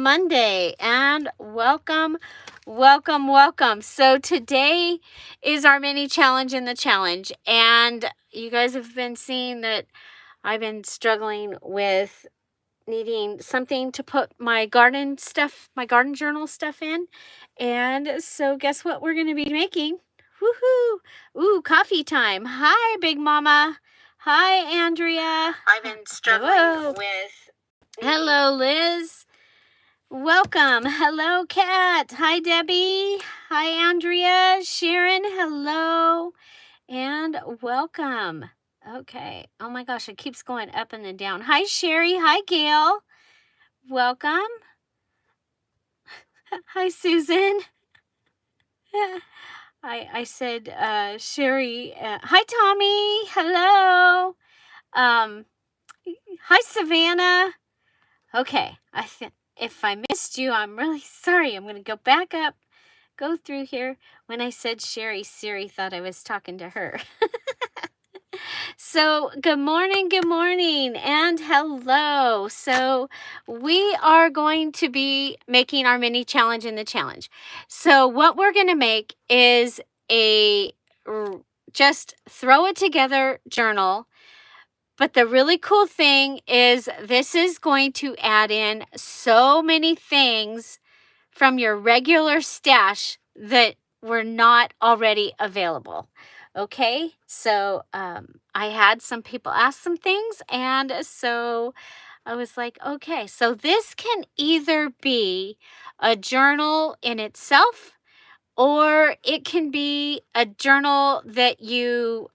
Monday and welcome. So today is our mini challenge in the challenge, and you guys have been seeing that I've been struggling with needing something to put my garden stuff, my garden journal stuff in. And so guess what we're going to be making? Woohoo! Ooh, coffee time. Hi, Big Mama. Hi, Andrea. I've been struggling with... Hello, Liz. Welcome. Hello, Kat. Hi, Debbie. Hi, Andrea. Sharon, hello. And welcome. Okay. Oh my gosh, it keeps going up and then down. Hi, Sherry. Hi, Gail. Welcome. Hi, Susan. I said Sherry. Hi, Tommy. Hello. Hi, Savannah. Okay. If I missed you, I'm really sorry. I'm going to go back up, go through here. When I said Sherry, Siri thought I was talking to her. So good morning, and hello. So we are going to be making our mini challenge in the challenge. So what we're going to make is a just throw it together journal. But the really cool thing is this is going to add in so many things from your regular stash that were not already available. Okay, so I had some people ask some things, and so I was like, okay, so this can either be a journal in itself, or it can be a journal that you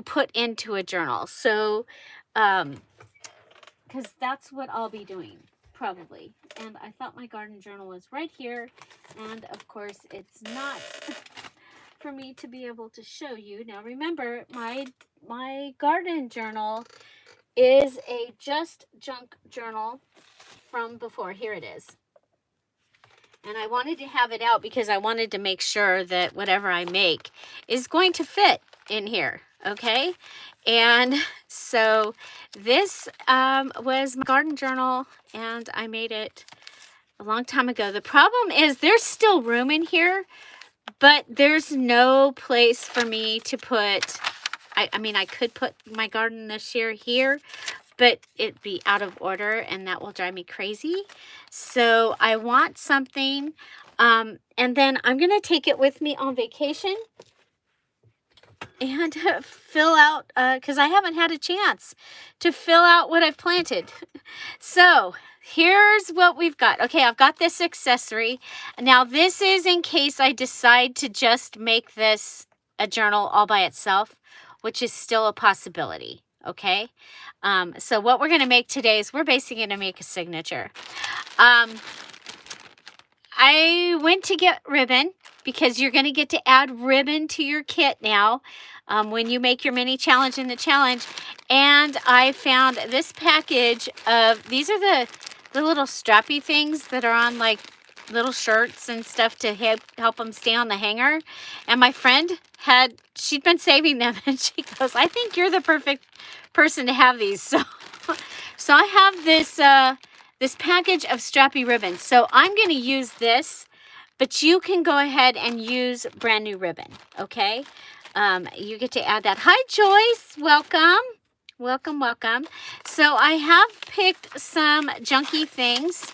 put into a journal. So, because that's what I'll be doing. Probably. And I thought my garden journal was right here. And of course, it's not for me to be able to show you. Now remember, my garden journal is a just junk journal from before. Here it is. And I wanted to have it out because I wanted to make sure that whatever I make is going to fit in here. Okay. And so this was my garden journal, and I made it a long time ago. The problem is there's still room in here, but there's no place for me to put, I mean, I could put my garden this year here, but it'd be out of order, and that will drive me crazy. So I want something, and then I'm going to take it with me on vacation and fill out, because I haven't had a chance to fill out what I've planted. So here's what we've got. Okay, I've got this accessory. Now this is in case I decide to just make this a journal all by itself, which is still a possibility. Okay, so what we're going to make today is we're basically going to make a signature. I went to get ribbon because you're going to get to add ribbon to your kit now when you make your mini challenge in the challenge. And I found this package of, these are the little strappy things that are on like little shirts and stuff to help them stay on the hanger. And my friend she'd been saving them, and she goes, I think you're the perfect person to have these. So I have this package of strappy ribbons. So I'm going to use this, but you can go ahead and use brand new ribbon. Okay. You get to add that. Hi, Joyce. Welcome. Welcome. So I have picked some junky things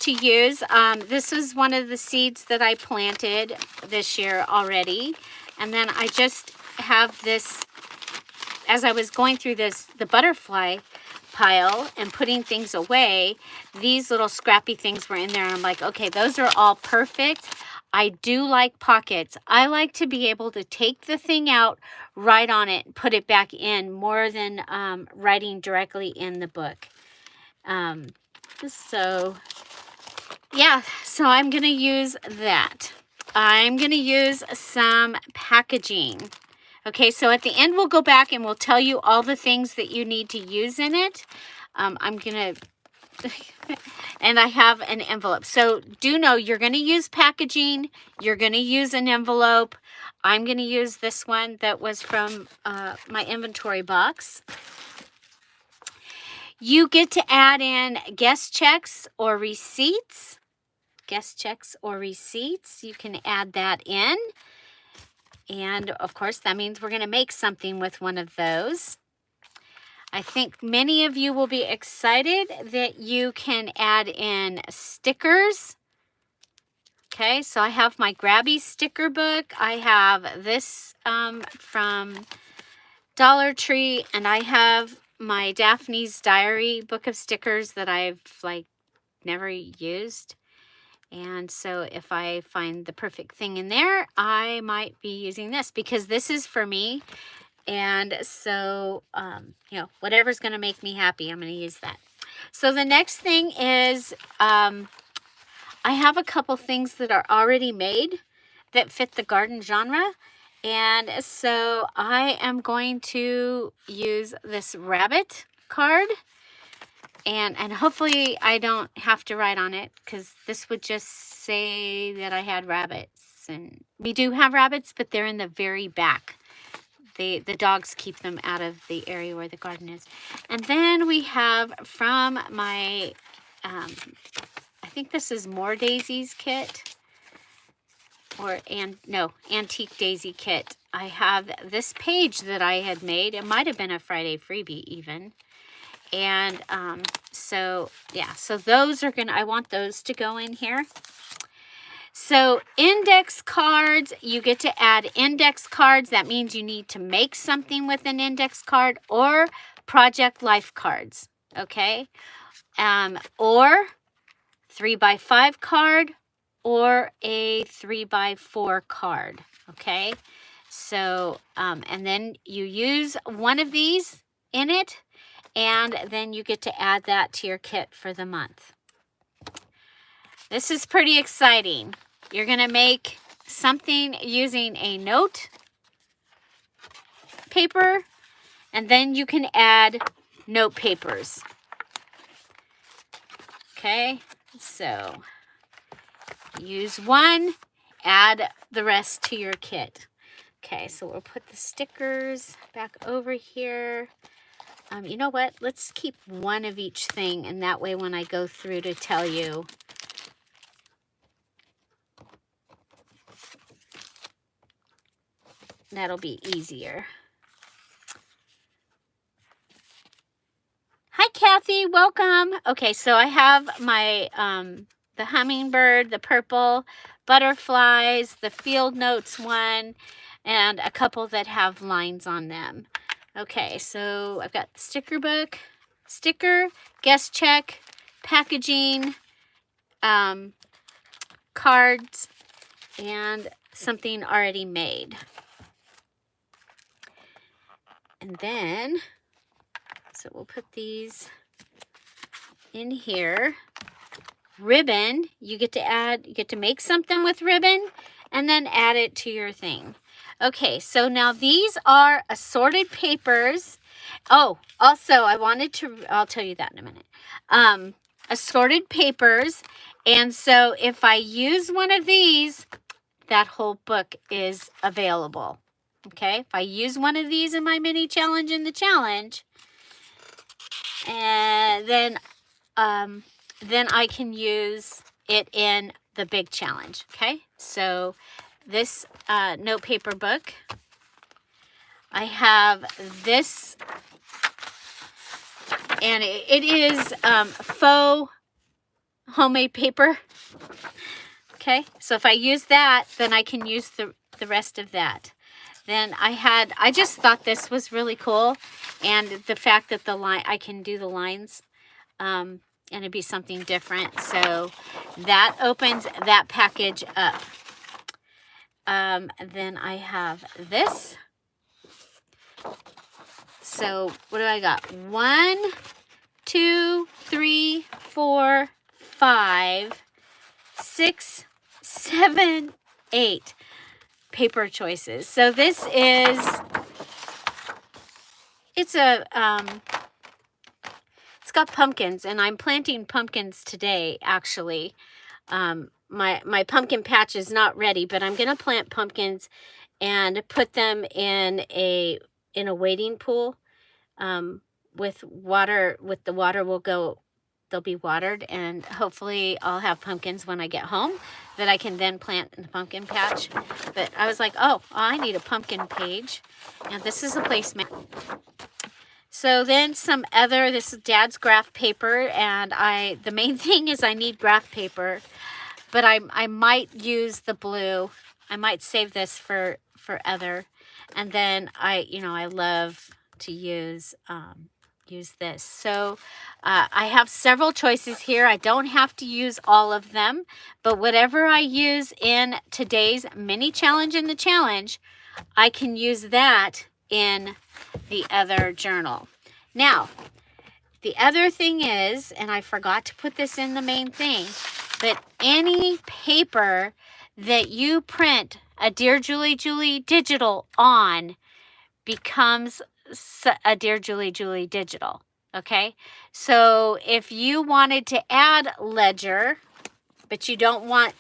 to use. This is one of the seeds that I planted this year already. And then I just have this, as I was going through the butterfly pile and putting things away, these little scrappy things were in there. And I'm like, okay, those are all perfect. I do like pockets. I like to be able to take the thing out, write on it, and put it back in more than writing directly in the book. So I'm going to use that. I'm going to use some packaging. Okay, so at the end, we'll go back and we'll tell you all the things that you need to use in it. I'm going to, and I have an envelope. So do know you're going to use packaging. You're going to use an envelope. I'm going to use this one that was from my inventory box. You get to add in guest checks or receipts. Guest checks or receipts. You can add that in. And of course, that means we're going to make something with one of those. I think many of you will be excited that you can add in stickers. Okay, so I have my Grabby sticker book. I have this from Dollar Tree, and I have my Daphne's Diary book of stickers that I've like never used. And so if I find the perfect thing in there, I might be using this because this is for me. And so, you know, whatever's going to make me happy, I'm going to use that. So the next thing is I have a couple things that are already made that fit the garden genre. And so I am going to use this rabbit card. And hopefully I don't have to write on it because this would just say that I had rabbits. And we do have rabbits, but they're in the very back. The dogs keep them out of the area where the garden is. And then we have from my, I think this is More Daisies kit. Antique Daisy kit. I have this page that I had made. It might have been a Friday freebie even. And so those are I want those to go in here. So index cards, you get to add index cards. That means you need to make something with an index card, or project life cards, okay? Or 3x5 card, or a 3x4 card, okay? So, and then you use one of these in it, and then you get to add that to your kit for the month. This is pretty exciting. You're going to make something using a note paper, and then you can add note papers. Okay, so use one, add the rest to your kit. Okay, so we'll put the stickers back over here. You know what? Let's keep one of each thing, and that way when I go through to tell you, that'll be easier. Hi, Kathy. Welcome. Okay, so I have my the hummingbird, the purple, butterflies, the field notes one, and a couple that have lines on them. Okay, so I've got the sticker book, sticker, guest check, packaging, cards, and something already made. And then, so we'll put these in here. Ribbon, you get to make something with ribbon and then add it to your thing. Okay, so now these are assorted papers. Oh, also I'll tell you that in a minute. Assorted papers. And so if I use one of these, that whole book is available. Okay, if I use one of these in my mini challenge in the challenge, and then I can use it in the big challenge. Okay, so this note paper book, I have this, and it is faux homemade paper. Okay, so if I use that, then I can use the rest of that. Then I just thought this was really cool, and the fact that I can do the lines, and it'd be something different. So that opens that package up. Then I have this. So what do I got? 1, 2, 3, 4, 5, 6, 7, 8 paper choices. So this is, it's got pumpkins, and I'm planting pumpkins today, actually. My pumpkin patch is not ready, but I'm going to plant pumpkins and put them in a wading pool with water, the water will go, they'll be watered, and hopefully I'll have pumpkins when I get home that I can then plant in the pumpkin patch. But I was like, oh, I need a pumpkin page, and this is a placemat. So then some other, this is Dad's graph paper, and the main thing is I need graph paper, but I might use the blue. I might save this for other, and then I love to use this. So I have several choices here. I don't have to use all of them, but whatever I use in today's mini challenge in the challenge, I can use that in the other journal. Now, the other thing is, and I forgot to put this in the main thing, but any paper that you print a Dear Julie Julie digital on becomes a Dear Julie Julie digital. Okay, so if you wanted to add ledger, but you don't want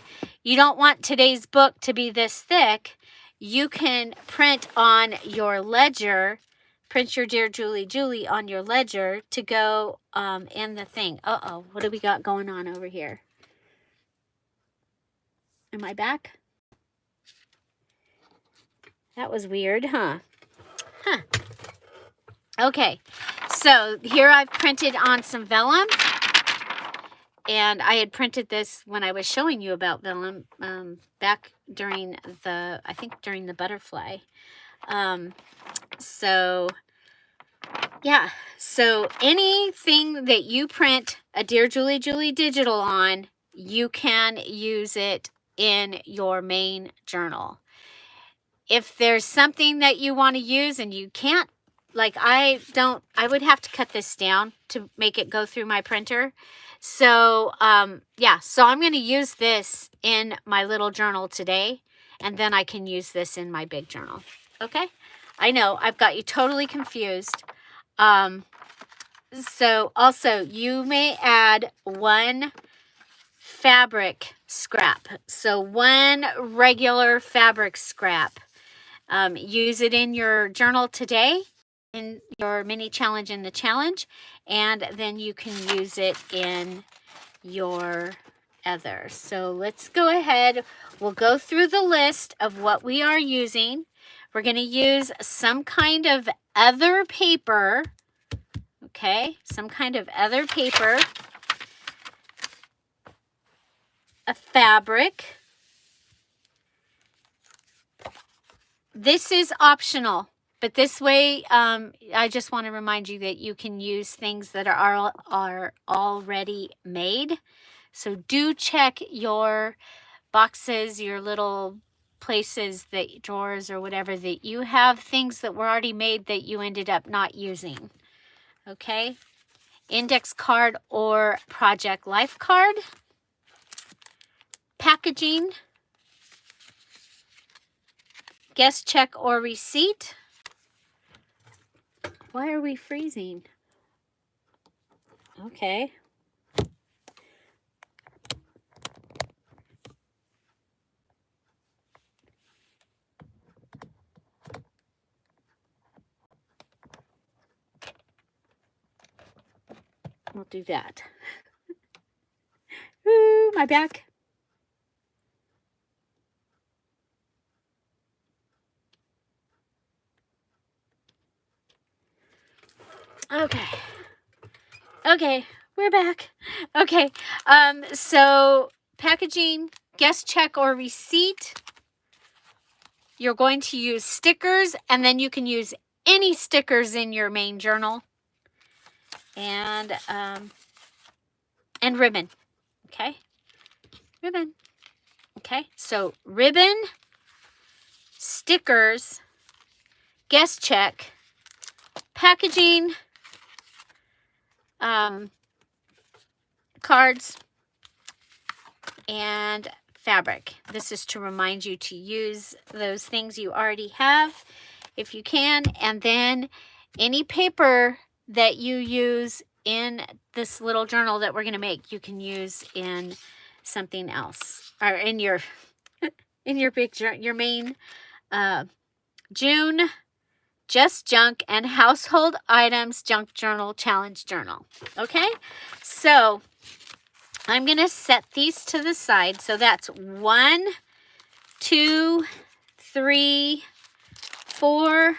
today's book to be this thick, you can print on your ledger, print your Dear Julie Julie on your ledger to go in the thing. Uh-oh, what do we got going on over here? Am I back? That was weird, huh? Huh. Okay, so here I've printed on some vellum, and I had printed this when I was showing you about vellum back during the butterfly. So yeah, so anything that you print a Dear Julie Julie digital on, you can use it in your main journal. If there's something that you want to use and you can't, like I would have to cut this down to make it go through my printer. So yeah, so I'm going to use this in my little journal today, and then I can use this in my big journal. Okay, I know I've got you totally confused. So also you may add one fabric scrap, so one regular fabric scrap. Use it in your journal today, in your mini challenge in the challenge, and then you can use it in your other. So let's go ahead. We'll go through the list of what we are using. We're going to use some kind of other paper. Okay, some kind of other paper, a fabric. This is optional, but this way, I just want to remind you that you can use things that are already made. So do check your boxes, your little places, drawers or whatever, that you have things that were already made that you ended up not using. Okay, index card or project life card, packaging, guest check or receipt. Why are we freezing? Okay. We'll do that. Ooh, my back. Okay. Okay, we're back. Okay, so packaging, guest check or receipt. You're going to use stickers, and then you can use any stickers in your main journal. And ribbon. Okay, ribbon. Okay, so ribbon, stickers, guest check, packaging, cards, and fabric. This is to remind you to use those things you already have if you can, and then any paper that you use in this little journal that we're going to make, you can use in something else, or in your in your big your main June just junk, and household items junk journal challenge journal. Okay, so I'm going to set these to the side. So that's 1, 2, 3, 4,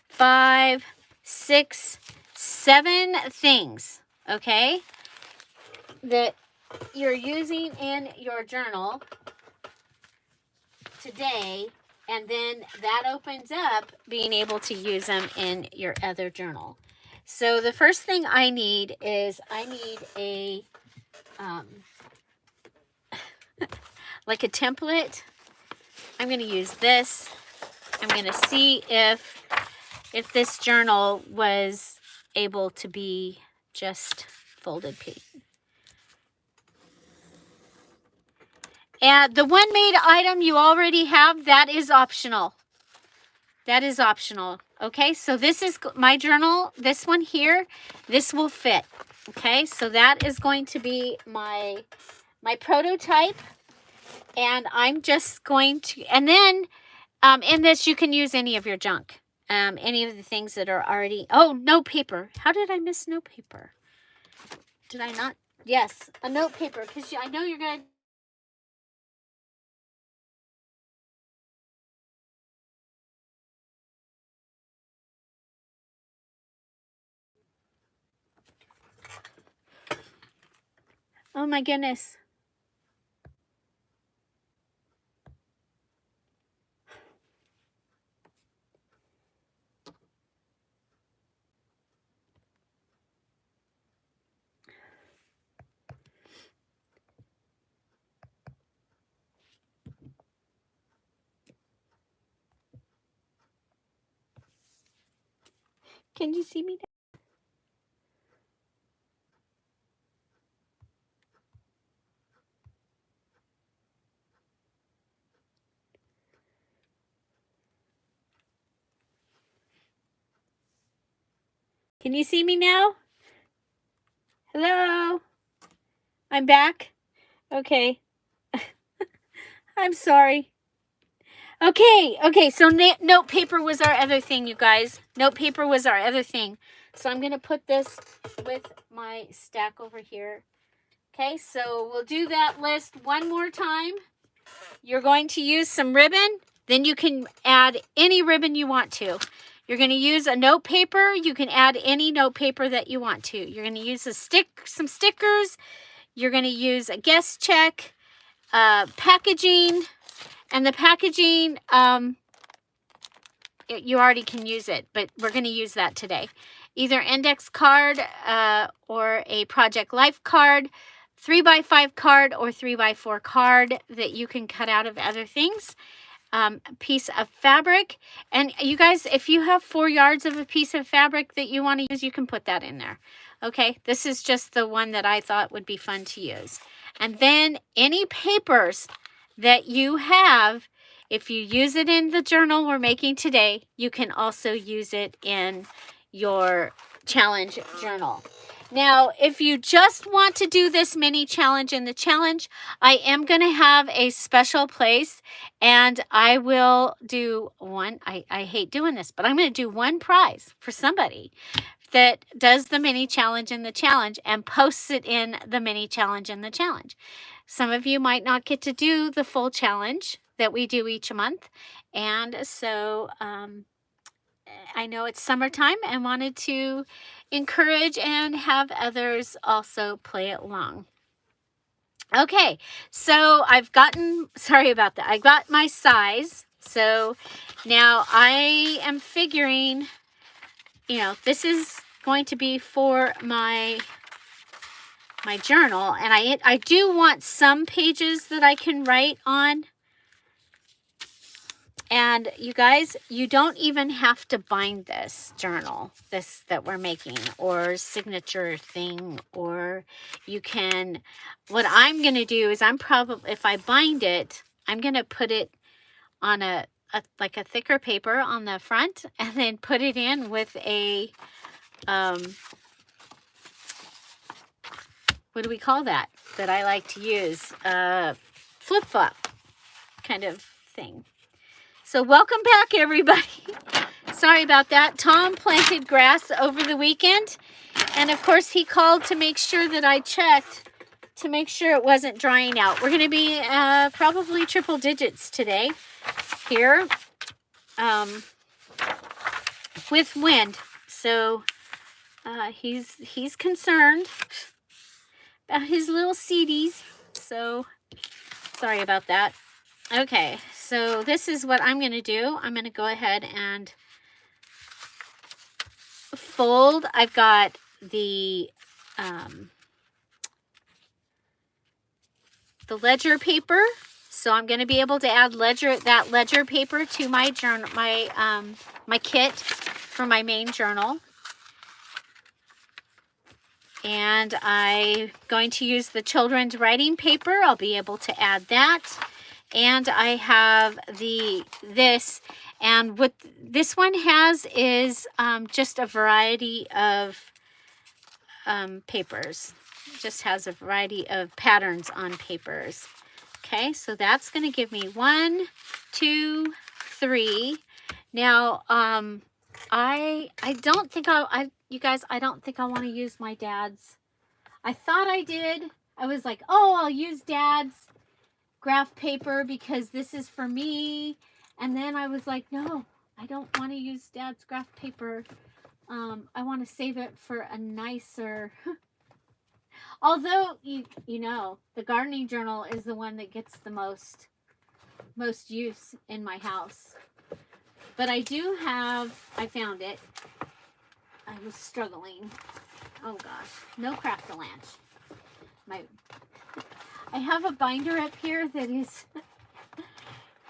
5, 6, 7 things, okay, that you're using in your journal today, and then that opens up being able to use them in your other journal. So the first thing I need is a like a template. I'm going to use this. I'm going to see if this journal was able to be just folded page. And the one made item you already have, that is optional. That is optional. Okay, so this is my journal. This one here, this will fit. Okay, so that is going to be my prototype. And I'm just going to, and then in this you can use any of your junk. Any of the things that are already, oh, note paper. How did I miss note paper? Did I not? Yes, a note paper, because I know you're going to. Oh my goodness. Can you see me now? Can you see me now? Hello? I'm back? Okay. I'm sorry. Okay, so note paper was our other thing, you guys. Note paper was our other thing. So I'm going to put this with my stack over here. Okay, so we'll do that list one more time. You're going to use some ribbon. Then you can add any ribbon you want to. You're going to use a note paper. You can add any note paper that you want to. You're going to use some stickers. You're going to use a guest check, packaging, and the packaging, you already can use it, but we're going to use that today. Either index card or a Project Life card, 3x5 card or 3x4 card that you can cut out of other things. A piece of fabric. And you guys, if you have 4 yards of a piece of fabric that you want to use, you can put that in there. Okay, this is just the one that I thought would be fun to use. And then any papers that you have, if you use it in the journal we're making today, you can also use it in your challenge journal. Now, if you just want to do this mini challenge in the challenge, I am going to have a special place, and I will do one. I hate doing this, but I'm going to do one prize for somebody that does the mini challenge in the challenge and posts it in the mini challenge in the challenge. Some of you might not get to do the full challenge that we do each month, and so I know it's summertime and wanted to encourage and have others also play it along. Okay, so I've gotten, sorry about that, I got my size. So now I am figuring, you know, this is going to be for my journal, and I do want some pages that I can write on. And you guys, you don't even have to bind this journal, this that we're making, or signature thing, or you can, what I'm going to do is if I bind it, I'm going to put it on like a thicker paper on the front, and then put it in with a, what do we call that I like to use? Flip-flop kind of thing. So welcome back, everybody. Sorry about that. Tom planted grass over the weekend, and of course he called to make sure that I checked to make sure it wasn't drying out. We're going to be probably triple digits today here with wind. So he's concerned about his little seedies. So sorry about that. Okay, so this is what I'm going to do. I'm going to go ahead and fold. I've got the ledger paper, so I'm going to be able to add that ledger paper to my journal, my kit for my main journal. And I'm going to use the children's writing paper. I'll be able to add that. And I have this, and what this one has is just a variety of papers. It just has a variety of patterns on papers. Okay, so that's going to give me 1, 2, 3. Now, I don't think you guys, I don't think I want to use my dad's. I thought I did. I was like, oh, I'll use dad's graph paper because this is for me. And then I was like, no, I don't want to use dad's graph paper. I want to save it for a nicer, although you know, the gardening journal is the one that gets the most use in my house. But I do have, I found it. I was struggling. Oh gosh, no Craft-A-Lanch. I have a binder up here that is,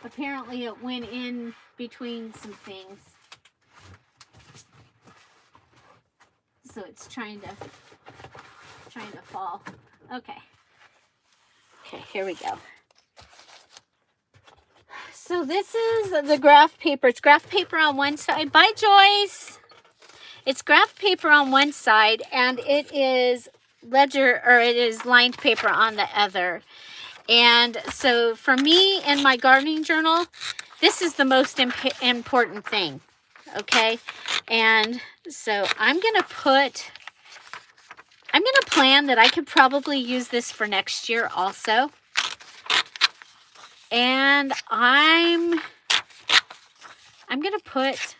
apparently it went in between some things. So it's trying to fall. Okay. Okay, here we go. So this is the graph paper. It's graph paper on one side. Bye, Joyce. It's graph paper on one side, and it is lined paper on the other. And so for me in my gardening journal, this is the most important thing. Okay. And so I'm going to plan that I could probably use this for next year also. And I'm going to put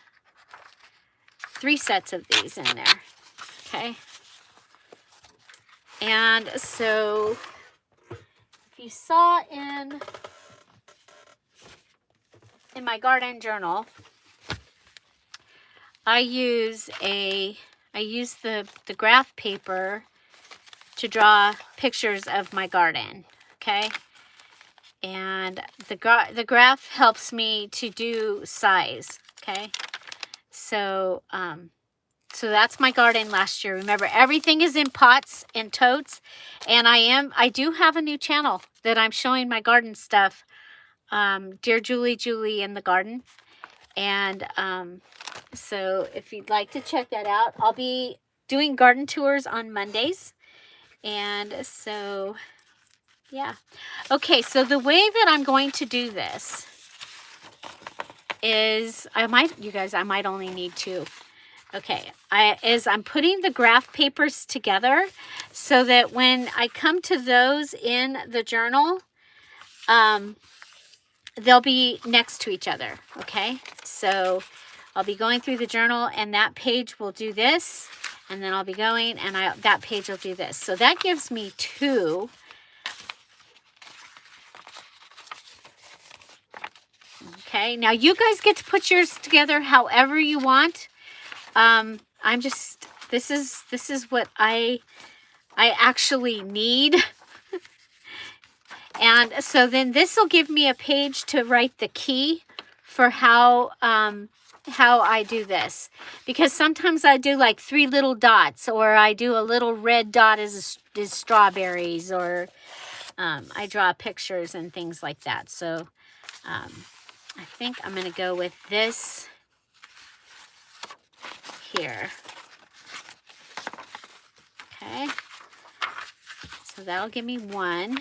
3 sets of these in there. Okay. And so if you saw in my garden journal, I use the graph paper to draw pictures of my garden. Okay. And the graph helps me to do size. Okay. So, so that's my garden last year. Remember, everything is in pots and totes. And I do have a new channel that I'm showing my garden stuff. DearJulieJulie in the garden. And, so if you'd like to check that out, I'll be doing garden tours on Mondays. And so, yeah. Okay, so the way that I'm going to do this is, you guys, I might only need 2. Okay, I'm putting the graph papers together so that when I come to those in the journal, they'll be next to each other. Okay, so I'll be going through the journal, and that page will do this, and then I'll be going, and that page will do this. So that gives me 2. Okay, now you guys get to put yours together however you want. This is what I actually need. And so then this will give me a page to write the key for how I do this. Because sometimes I do like 3 little dots, or I do a little red dot as strawberries, or I draw pictures and things like that. So I think I'm going to go with this here. Okay. So that'll give me 1.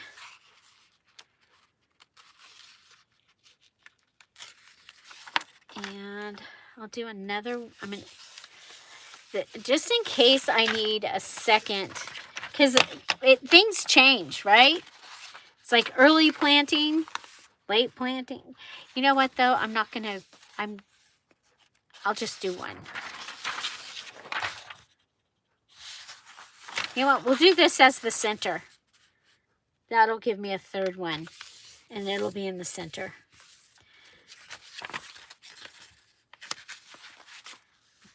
And I'll do another, just in case I need a second, because things change, right? It's like early planting, late planting. You know what though? I'll just do one. You know what? We'll do this as the center. That'll give me a third one, and it'll be in the center.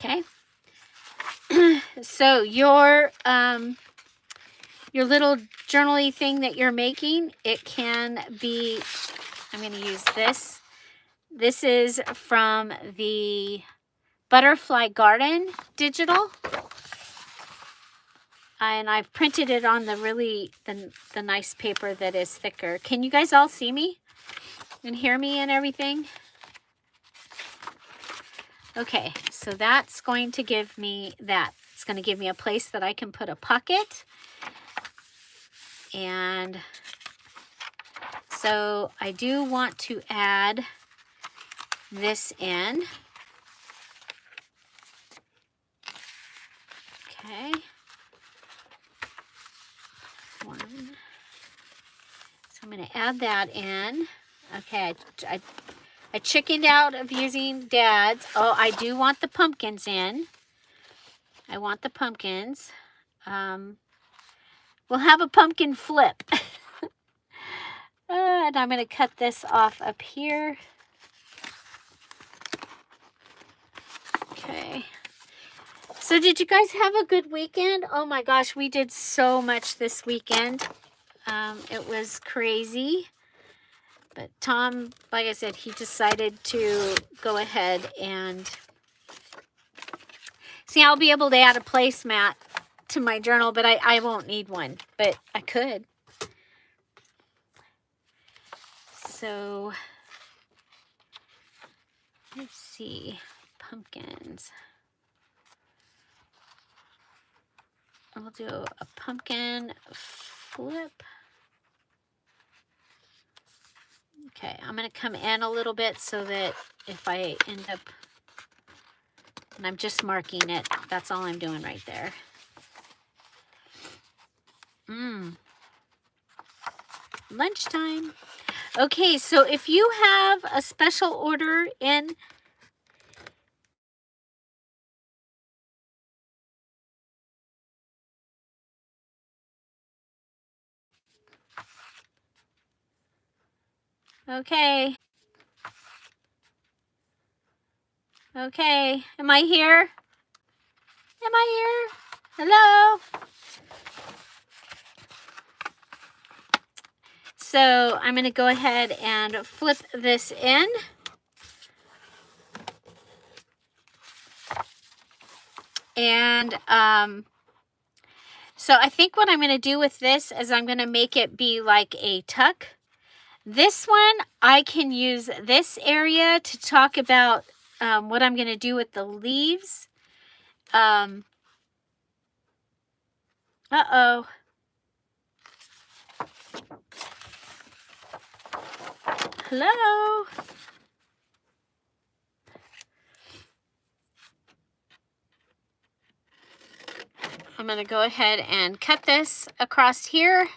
Okay. So your little journaly thing that you're making, it can be, I'm going to use this. This is from the Butterfly Garden digital. And I've printed it on the nice paper that is thicker. Can you guys all see me and hear me and everything? Okay, so that's going to give me that. It's going to give me a place that I can put a pocket. And so I do want to add this in. Okay. One. So I'm going to add that in. Okay, I chickened out of using Dad's. Oh, I do want the pumpkins in. I want the pumpkins. We'll have a pumpkin flip. And I'm going to cut this off up here. Okay. So did you guys have a good weekend? Oh my gosh, we did so much this weekend. It was crazy. But Tom, like I said, he decided to go ahead and... See, I'll be able to add a placemat to my journal, but I won't need one. But I could. So, let's see. Pumpkins. I'll do a pumpkin flip. Okay, I'm going to come in a little bit so that if I end up, and I'm just marking it, that's all I'm doing right there. Lunchtime. Okay, so if you have a special order in, okay. Okay, am I here? Am I here? Hello? So I'm going to go ahead and flip this in. And so I think what I'm going to do with this is I'm going to make it be like a tuck. This one, I can use this area to talk about what I'm going to do with the leaves. Uh-oh. Hello? I'm going to go ahead and cut this across here.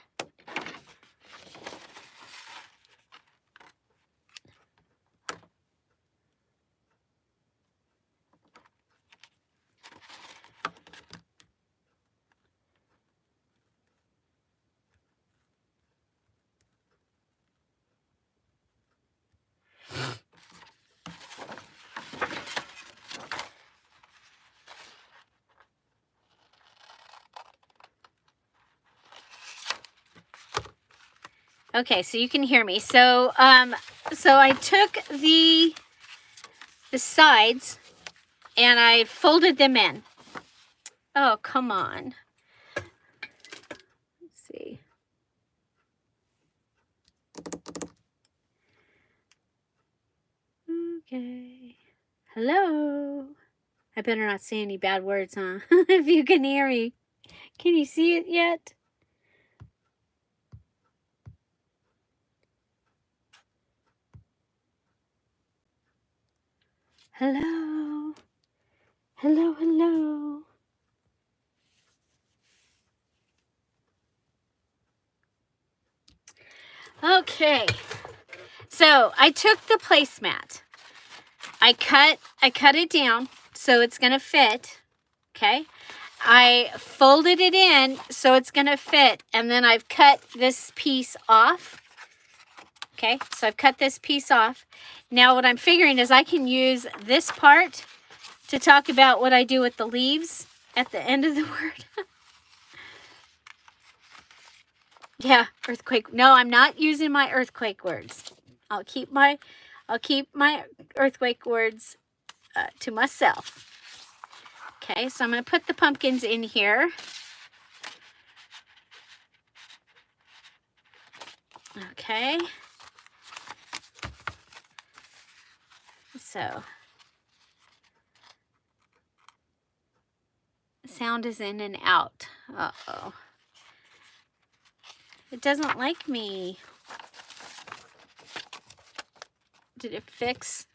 Okay, so you can hear me. So, so I took the sides and I folded them in. Oh, come on. Let's see. Okay. Hello. I better not say any bad words, huh? If you can hear me. Can you see it yet? Hello. Hello, hello. Okay. So I took the placemat. I cut it down so it's going to fit. Okay. I folded it in so it's going to fit, and then I've cut this piece off. Okay, so I've cut this piece off. Now what I'm figuring is I can use this part to talk about what I do with the leaves at the end of the word. Yeah, earthquake. No, I'm not using my earthquake words. I'll keep my earthquake words to myself. Okay, so I'm going to put the pumpkins in here. Okay. So, sound is in and out. Uh-oh. It doesn't like me. Did it fix?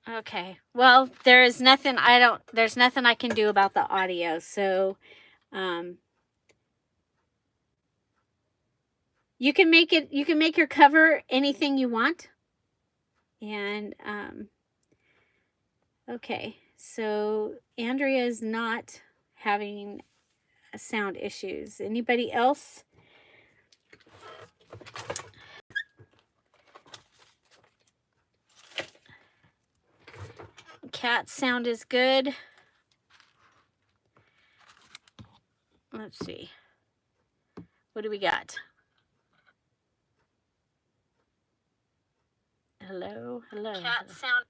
Okay. Well, there's nothing I can do about the audio. So, you can make your cover anything you want. And, okay. So Andrea is not having sound issues. Anybody else? Cat sound is good. Let's see. What do we got? Hello, hello. Cat sound.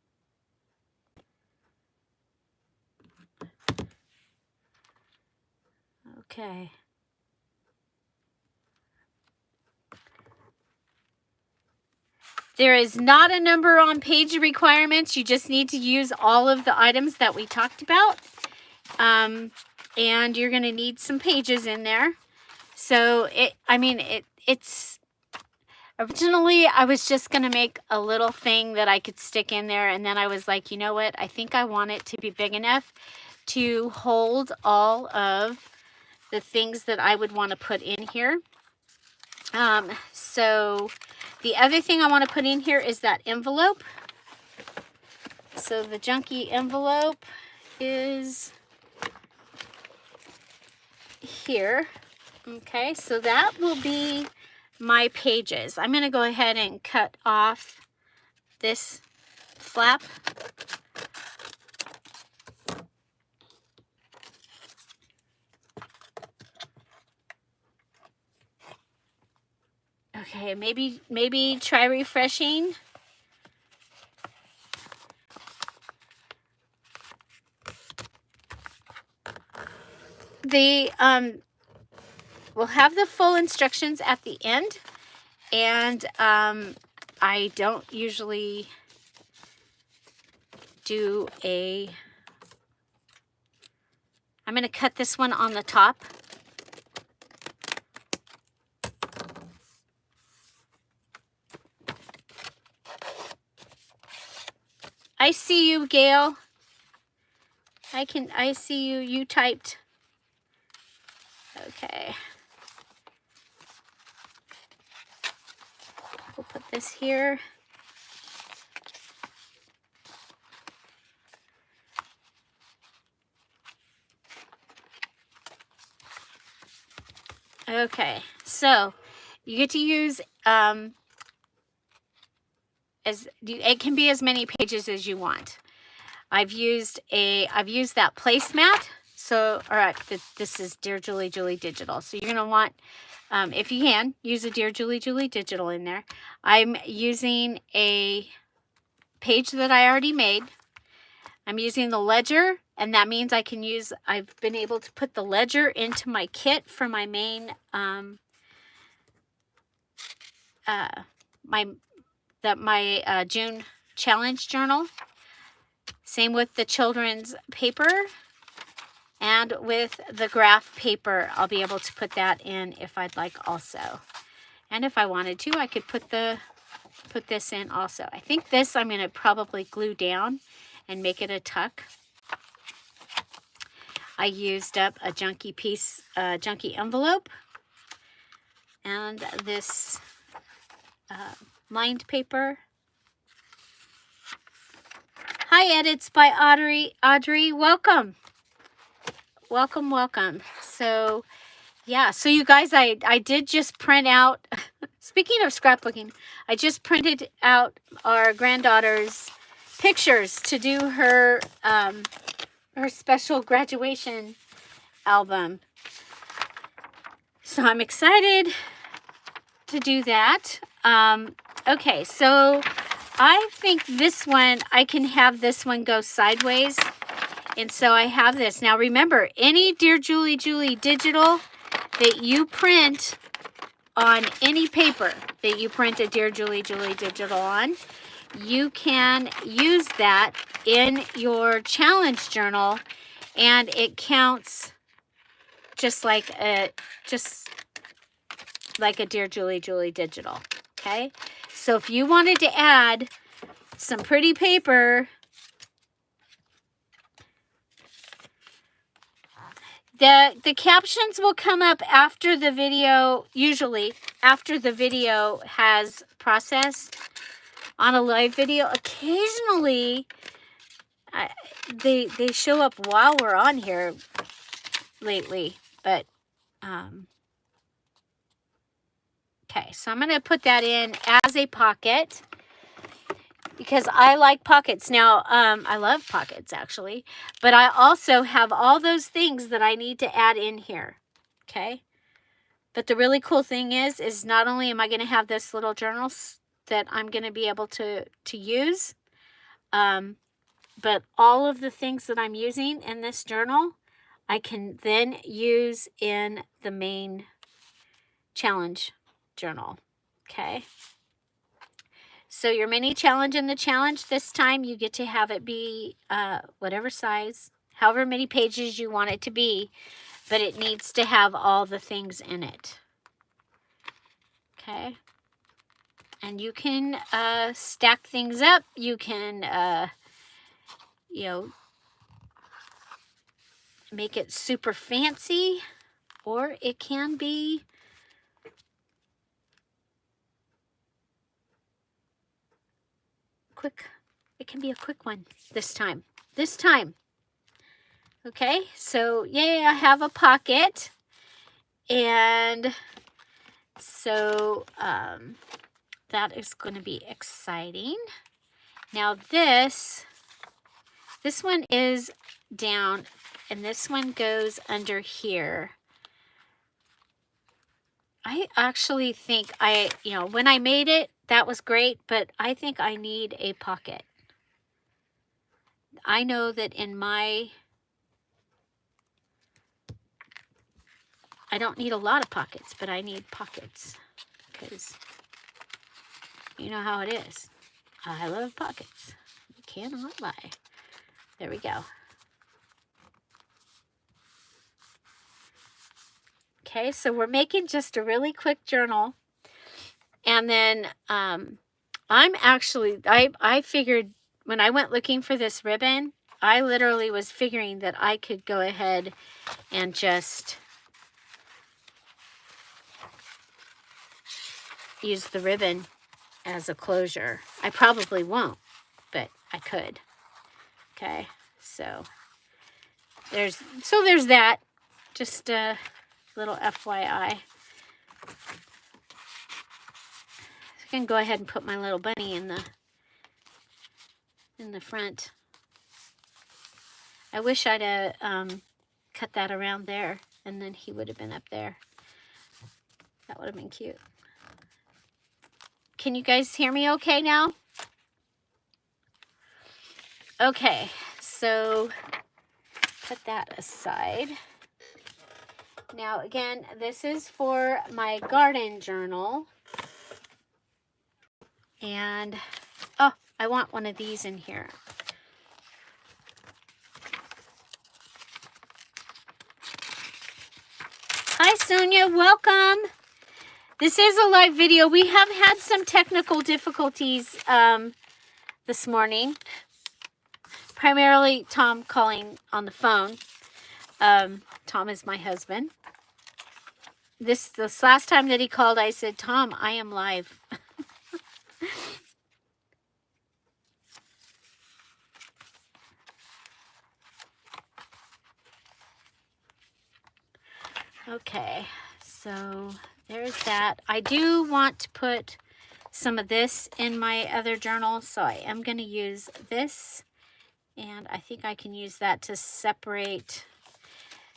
Okay. There is not a number on page requirements. You just need to use all of the items that we talked about. And you're going to need some pages in there. So it's originally I was just going to make a little thing that I could stick in there. And then I was like, you know what? I think I want it to be big enough to hold all of the things that I would want to put in here. So the other thing I want to put in here is that envelope. So the junky envelope is here. Okay, so that will be my pages. I'm going to go ahead and cut off this flap. Okay, maybe try refreshing. We'll have the full instructions at the end, and I don't usually do I'm going to cut this one on the top. I see you, Gail. I see you. You typed. Okay. We'll put this here. Okay, so you get to use it can be as many pages as you want. I've used that placemat. So, all right, this is Dear Julie Digital. So you're gonna want, if you can, use a Dear Julie Digital in there. I'm using a page that I already made. I'm using the ledger, and that means I've been able to put the ledger into my kit for my main, my June challenge journal. Same with the children's paper. And with the graph paper, I'll be able to put that in if I'd like also. And if I wanted to, I could put this in also. I think this I'm going to probably glue down and make it a tuck. I used up a junky envelope and this lined paper. Hi, edits by Audrey, welcome. Welcome. So, yeah, so you guys, I did just print out, speaking of scrapbooking, I just printed out our granddaughter's pictures to do her special graduation album. So I'm excited to do that. Okay, so I think this one, I can have this one go sideways. And so I have this. Now remember, any Dear Julie digital that you print on any paper that you print a Dear Julie digital on, you can use that in your challenge journal, and it counts just like a Dear Julie digital. Okay, so if you wanted to add some pretty paper, the captions will come up after the video, usually after the video has processed on a live video. Occasionally, they show up while we're on here lately, but okay, so I'm going to put that in as a pocket because I like pockets. Now, I love pockets actually, but I also have all those things that I need to add in here, okay? But the really cool thing is not only am I going to have this little journal that I'm going to be able to use, but all of the things that I'm using in this journal, I can then use in the main challenge journal, okay? So your mini challenge in the challenge, this time you get to have it be whatever size, however many pages you want it to be, but it needs to have all the things in it. Okay. And you can stack things up. You can, make it super fancy, or it can be quick. It can be a quick one this time. Okay, so yay, I have a pocket. And so that is going to be exciting. Now this one is down, and this one goes under here. I actually think when I made it, that was great, but I think I need a pocket. I know that I don't need a lot of pockets, but I need pockets because you know how it is. I love pockets. You cannot lie. There we go. Okay, so we're making just a really quick journal. And then I figured when I went looking for this ribbon, I literally was figuring that I could go ahead and just use the ribbon as a closure. I probably won't, but I could. Okay, so there's that. Just a little FYI. I can go ahead and put my little bunny in the front. I wish I'd cut that around there, and then he would have been up there. That would have been cute. Can you guys hear me okay now? Okay, so put that aside. Now again, this is for my garden journal. And, oh, I want one of these in here. Hi, Sonia. Welcome. This is a live video. We have had some technical difficulties this morning. Primarily Tom calling on the phone. Tom is my husband. This last time that he called, I said, Tom, I am live. Okay, so there's that. I do want to put some of this in my other journal, so I am going to use this, and I think I can use that to separate.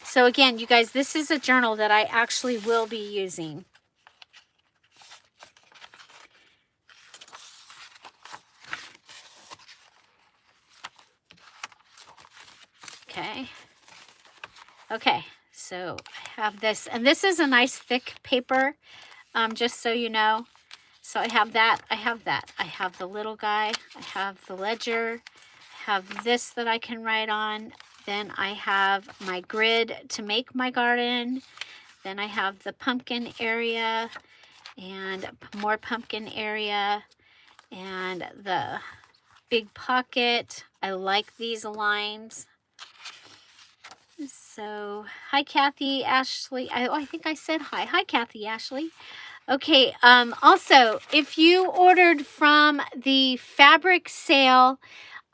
So again, you guys, this is a journal that I actually will be using. Okay. Okay, so I have this, and this is a nice thick paper, just so you know. So I have that, I have that. I have the little guy, I have the ledger, I have this that I can write on. Then I have my grid to make my garden. Then I have the pumpkin area and more pumpkin area and the big pocket. I like these lines. So, hi, Kathy, Ashley. I think I said hi. Hi, Kathy, Ashley. Okay, also, if you ordered from the fabric sale,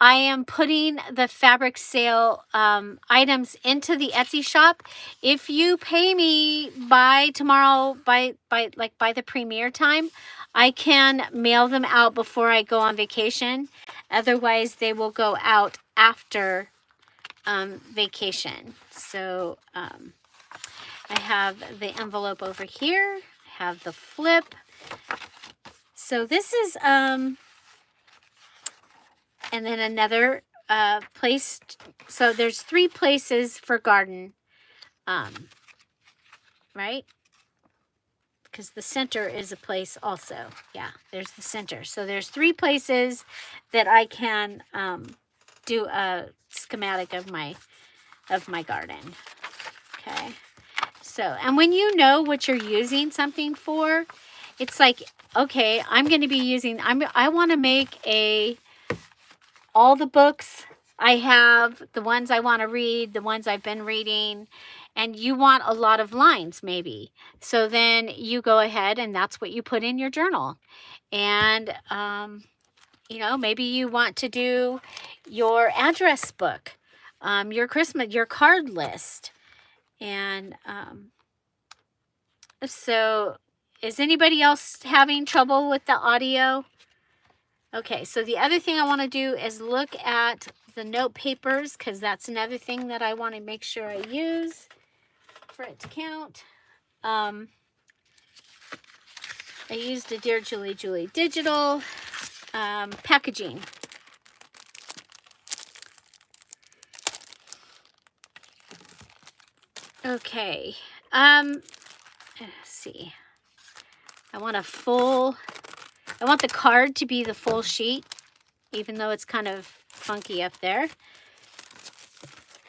I am putting the fabric sale items into the Etsy shop. If you pay me by tomorrow, by the premiere time, I can mail them out before I go on vacation. Otherwise, they will go out after vacation. So I have the envelope over here. I have the flip. So this is and then another place. So there's 3 places for garden, right? Because the center is a place also. Yeah, there's the center. So there's 3 places that I can do a schematic of my garden. Okay. So, and when you know what you're using something for, it's like, okay, I'm going to be using, I want to make all the books I have, the ones I want to read, the ones I've been reading, and you want a lot of lines maybe. So then you go ahead and that's what you put in your journal. And, you know, maybe you want to do your address book, your card list. And, so is anybody else having trouble with the audio? Okay, so the other thing I want to do is look at the note papers, because that's another thing that I want to make sure I use for it to count. I used a DearJulieJulie digital packaging. Okay, let's see. I want the card to be the full sheet, even though it's kind of funky up there.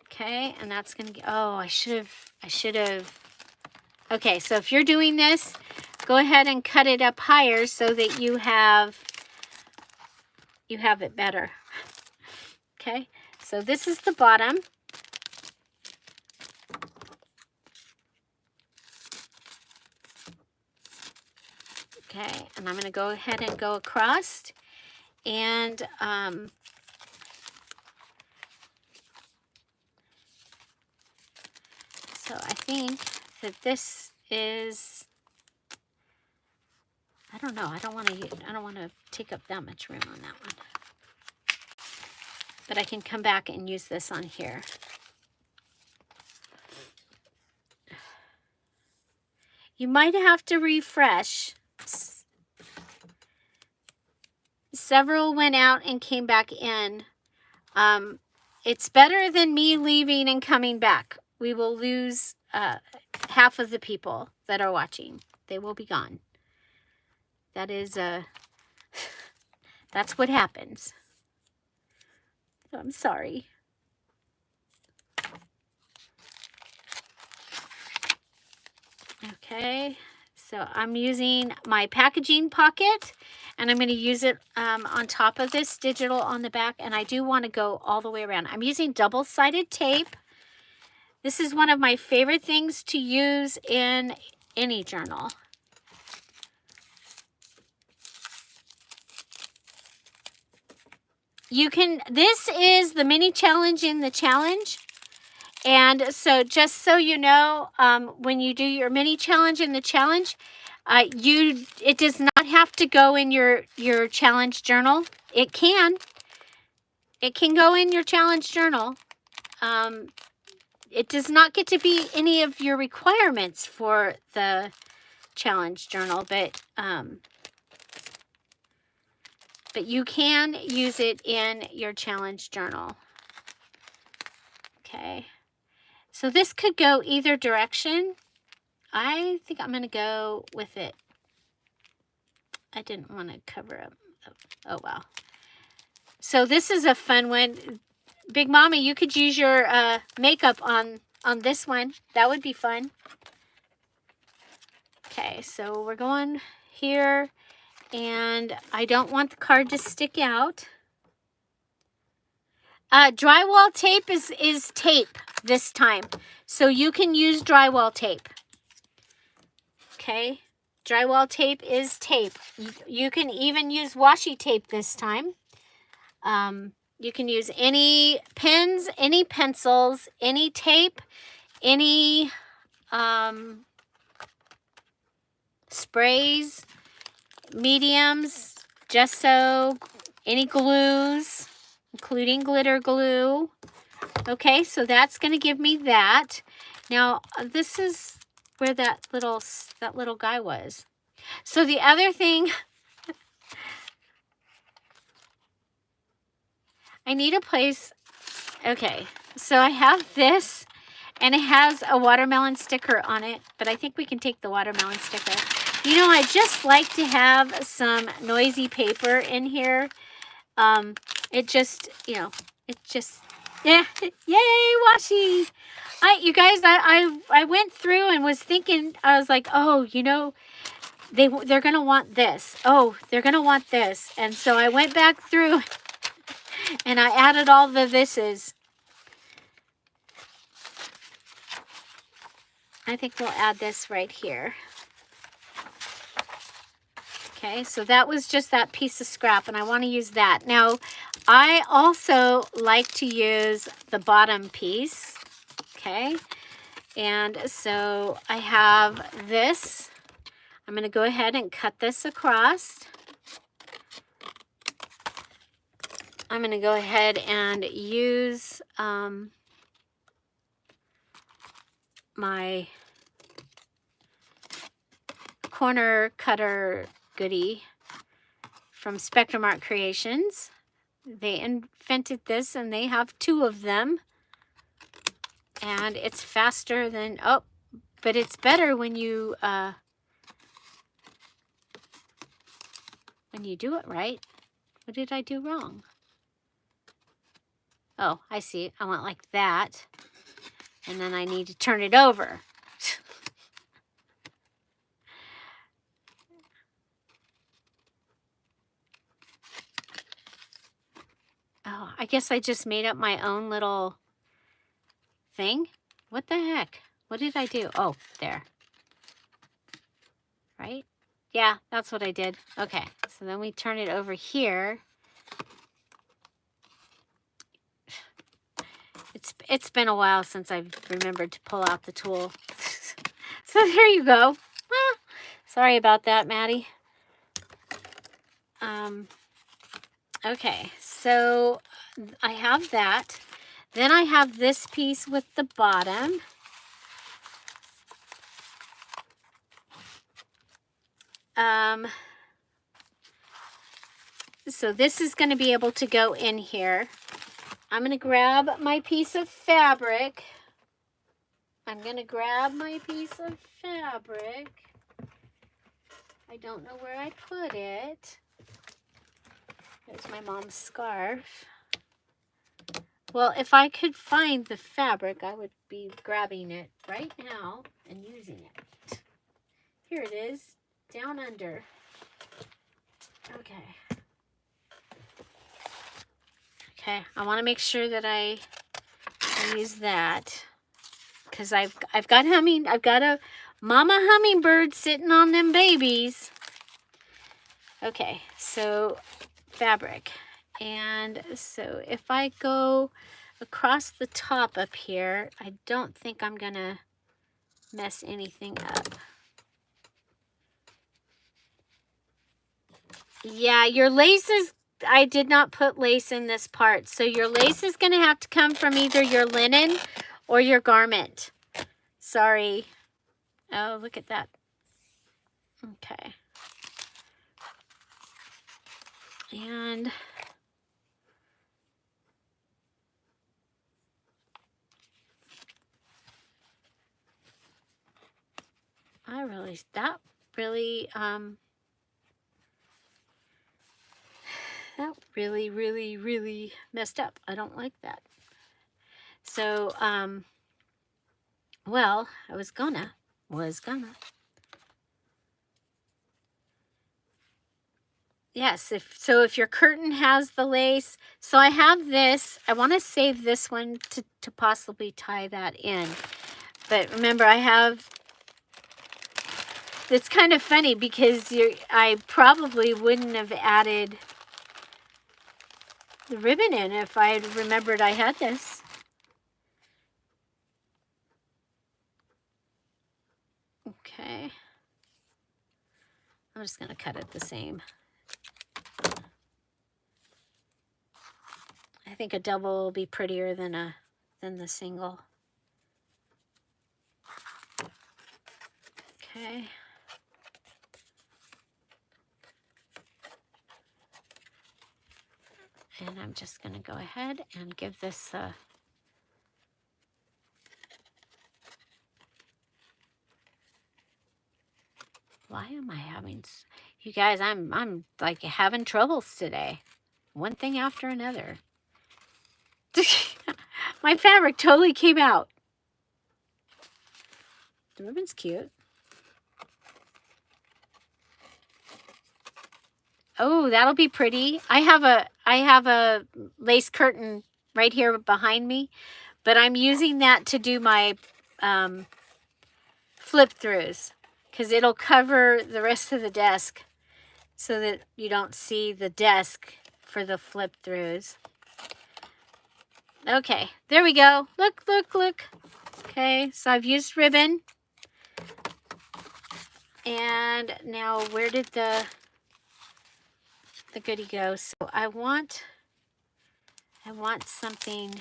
Okay, and that's gonna get, oh, I should have. Okay, so if you're doing this, go ahead and cut it up higher so that you have it better. Okay, so this is the bottom. Okay, and I'm going to go ahead and go across, and so I think that this is, I don't know, I don't want to take up that much room on that one, but I can come back and use this on here. You might have to refresh. Several went out and came back in. It's better than me leaving and coming back. We will lose half of the people that are watching. They will be gone. That is that's what happens. I'm sorry. Okay, so I'm using my packaging pocket, and I'm going to use it on top of this digital on the back, and I do want to go all the way around. I'm using double-sided tape. This is one of my favorite things to use in any journal. This is the mini challenge in the challenge. And so just so you know, when you do your mini challenge in the challenge, it does not have to go in your challenge journal. It can go in your challenge journal. It does not get to be any of your requirements for the challenge journal, but you can use it in your challenge journal. Okay. So this could go either direction. I think I'm going to go with it. I didn't want to cover up. Oh, wow. So this is a fun one. Big Mommy, you could use your makeup on this one. That would be fun. Okay, so we're going here. And I don't want the card to stick out. Drywall tape is tape this time. So you can use drywall tape. Okay, drywall tape is tape. You can even use washi tape this time. You can use any pens, any pencils, any tape, any sprays, mediums, gesso, any glues, including glitter glue. Okay, so that's going to give me that. Now, this is where that little guy was. So the other thing, I need a place. Okay, so I have this, and it has a watermelon sticker on it, but I think we can take the watermelon sticker. You know, I just like to have some noisy paper in here. It just, yeah, yay, washi. You guys, I went through and was thinking, I was like, oh, you know, they're going to want this. Oh, they're going to want this. And so I went back through and I added all the thises. I think we'll add this right here. Okay, so that was just that piece of scrap, and I want to use that. Now, I also like to use the bottom piece, okay? And so I have this. I'm going to go ahead and cut this across. I'm going to go ahead and use my corner cutter goodie from Spectrum Art Creations. They invented this, and they have 2 of them. And it's faster than, but it's better when you do it right. What did I do wrong? Oh, I see. I want like that. And then I need to turn it over. Oh, I guess I just made up my own little thing. What the heck? What did I do? Oh, there. Right? Yeah, that's what I did. Okay, so then we turn it over here. It's been a while since I've remembered to pull out the tool. So there you go. Sorry about that, Maddie. Okay, so I have that. Then I have this piece with the bottom. So this is going to be able to go in here. I'm going to grab my piece of fabric. I don't know where I put it. There's my mom's scarf. Well, if I could find the fabric, I would be grabbing it right now and using it. Here it is, down under. Okay. Okay, I want to make sure that I use that because I've got a mama hummingbird sitting on them babies. Okay, so fabric, and so if I go across the top up here, I don't think I'm gonna mess anything up. Yeah, your lace is, I did not put lace in this part, so your lace is gonna have to come from either your linen or your garment. Sorry. Oh, look at that. Okay. And that really messed up. I don't like that. So, well, I was gonna. Yes, if your curtain has the lace, so I have this, I want to save this one to possibly tie that in. But remember, it's kind of funny because I probably wouldn't have added the ribbon in if I had remembered I had this. Okay. I'm just going to cut it the same. I think a double will be prettier than the single. Okay. And I'm just going to go ahead and give this why am I having, you guys, I'm like having troubles today. One thing after another. My fabric totally came out. The ribbon's cute. Oh, that'll be pretty. I have a lace curtain right here behind me, but I'm using that to do my flip throughs because it'll cover the rest of the desk so that you don't see the desk for the flip throughs. Okay, there we go. Look. Okay, so I've used ribbon. And now where did the goodie go? So I want something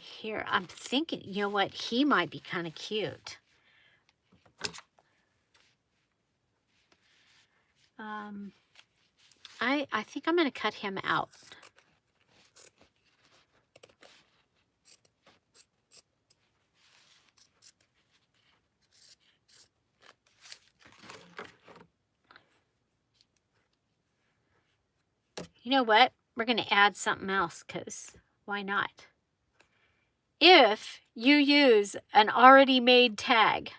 here. I'm thinking, you know what? He might be kind of cute. I think I'm going to cut him out. You know what? We're going to add something else because why not? If you use an already made tag,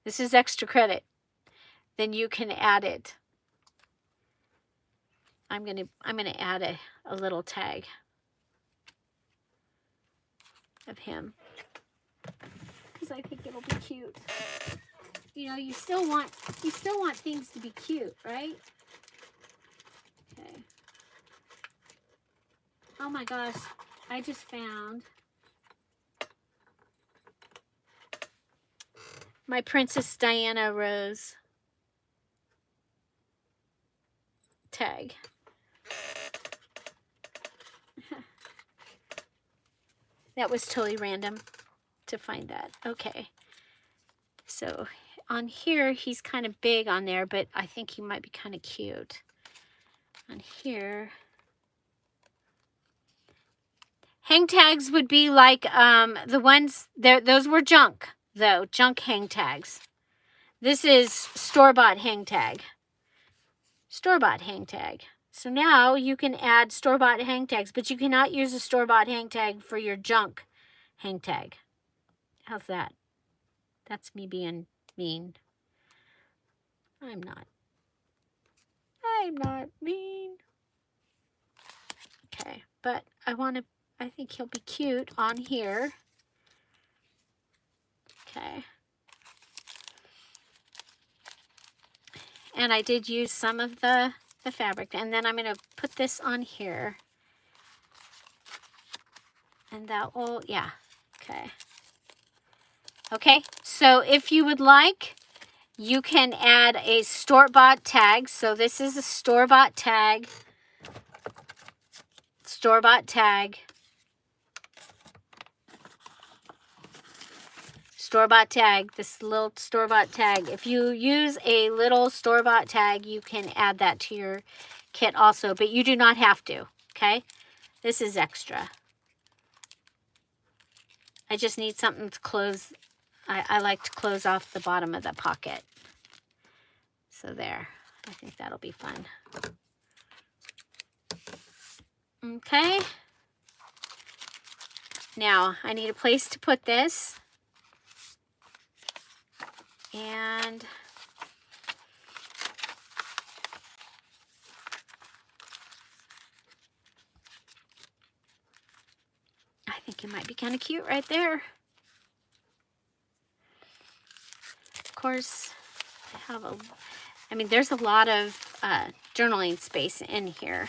this is extra credit, then you can add it. I'm gonna add a little tag of him because I think it'll be cute. You know, you still want things to be cute, right? Okay. Oh my gosh, I just found my Princess Diana rose tag. That was totally random to find that. Okay. So on here, he's kind of big on there, but I think he might be kind of cute. On here, hang tags would be like the ones there. Those were junk though, junk hang tags. This is store-bought hang tag. Store-bought hang tag. So now you can add store-bought hang tags, but you cannot use a store-bought hang tag for your junk hang tag. How's that? That's me being mean. I'm not mean. Okay, but I think he'll be cute on here. Okay. And I did use some of the fabric, and then I'm going to put this on here. And that will, yeah, okay. Okay, so if you would like, you can add a store-bought tag. So this is a store-bought tag. Store-bought tag. Store-bought tag, this little store-bought tag. If you use a little store-bought tag, you can add that to your kit also, but you do not have to, okay? This is extra. I just need something to close. I like to close off the bottom of the pocket. So there, I think that'll be fun. Okay. Now, I need a place to put this. And I think it might be kind of cute right there. Of course, there's a lot of journaling space in here.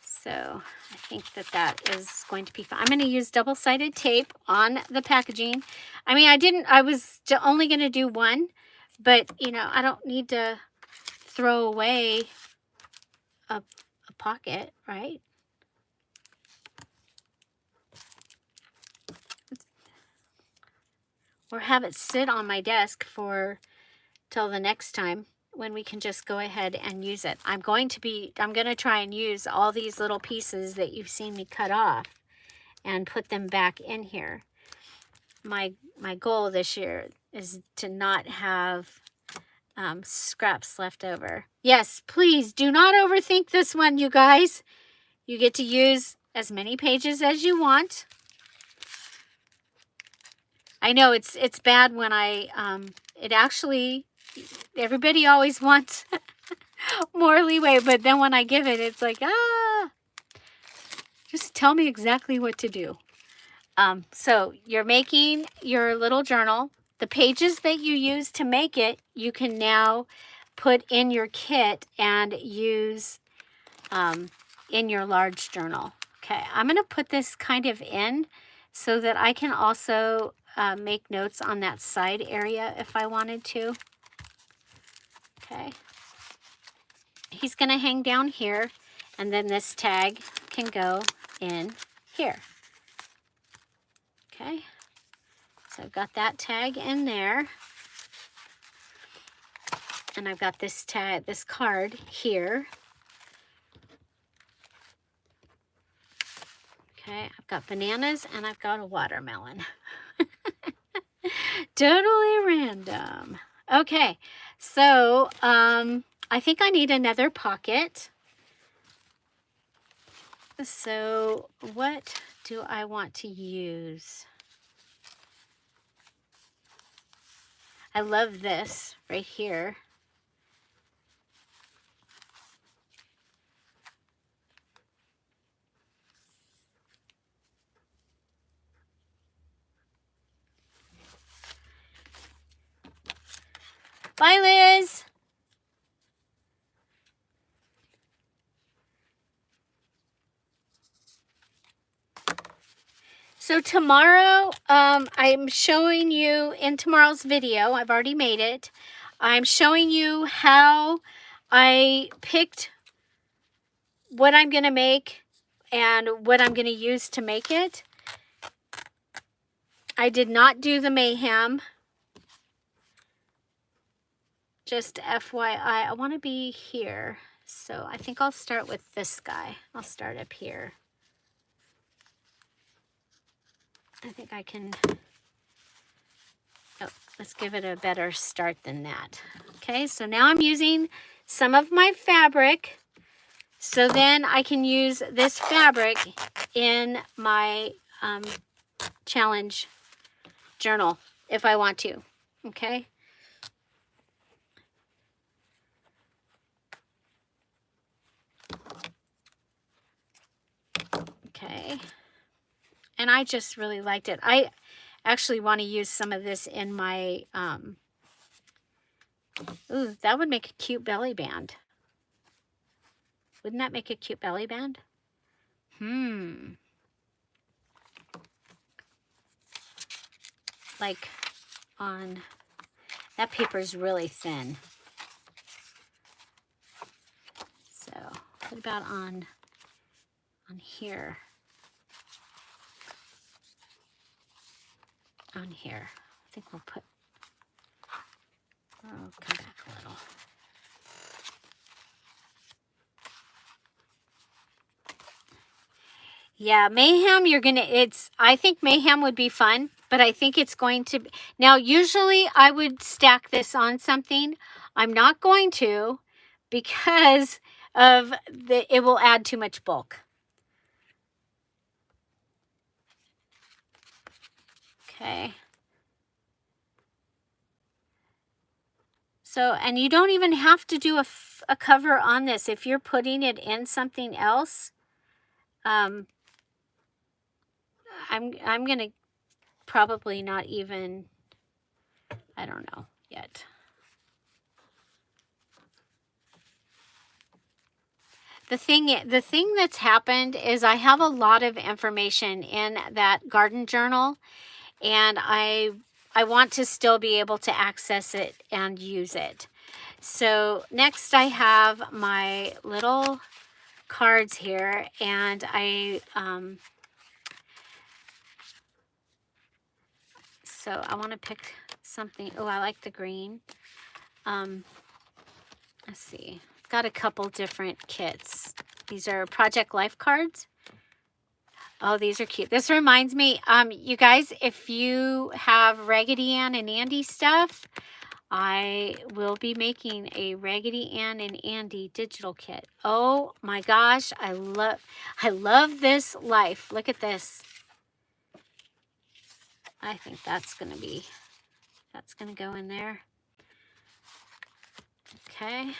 So I think that is going to be fun. I'm going to use double-sided tape on the packaging. I was only going to do one, but, I don't need to throw away a pocket, right? Or have it sit on my desk till the next time when we can just go ahead and use it. I'm going to try and use all these little pieces that you've seen me cut off and put them back in here. My goal this year is to not have scraps left over. Yes, please do not overthink this one, you guys. You get to use as many pages as you want. I know it's bad when everybody always wants more leeway, but then when I give it, it's like, just tell me exactly what to do. So you're making your little journal. The pages that you use to make it, you can now put in your kit and use in your large journal. Okay, I'm going to put this kind of in so that I can also make notes on that side area if I wanted to. Okay. He's going to hang down here, and then this tag can go in here. Okay. So I've got that tag in there. And I've got this card here. Okay, I've got bananas and I've got a watermelon. Totally random. Okay, so I think I need another pocket. So what do I want to use? I love this right here. Bye, Liz. So tomorrow, I'm showing you in tomorrow's video, I've already made it, I'm showing you how I picked what I'm going to make and what I'm going to use to make it. I did not do the mayhem. Just FYI, I want to be here. So I think I'll start with this guy. I'll start up here. I think I can, let's give it a better start than that. Okay, so now I'm using some of my fabric. So then I can use this fabric in my challenge journal if I want to. Okay, Okay. And I just really liked it. I actually want to use some of this in my, ooh, that would make a cute belly band. Wouldn't that make a cute belly band? Like on, that paper is really thin. So what about on here? On here. I think we'll put, oh, come back a little. Yeah, Mayhem, you're going to, I think Mayhem would be fun, but I think it's going to, now usually I would stack this on something. I'm not going to because of it will add too much bulk. Okay. So, and you don't even have to do a cover on this. If you're putting it in something else, I'm going to probably not even, I don't know yet. The thing that's happened is I have a lot of information in that garden journal, and I want to still be able to access it and use it. So next I have my little cards here, and so I want to pick something. Oh, I like the green. Let's see. Got a couple different kits. These are Project Life cards. Oh, these are cute. This reminds me, you guys, if you have Raggedy Ann and Andy stuff, I will be making a Raggedy Ann and Andy digital kit. Oh my gosh, I love this life. Look at this. I think that's going to go in there. Okay.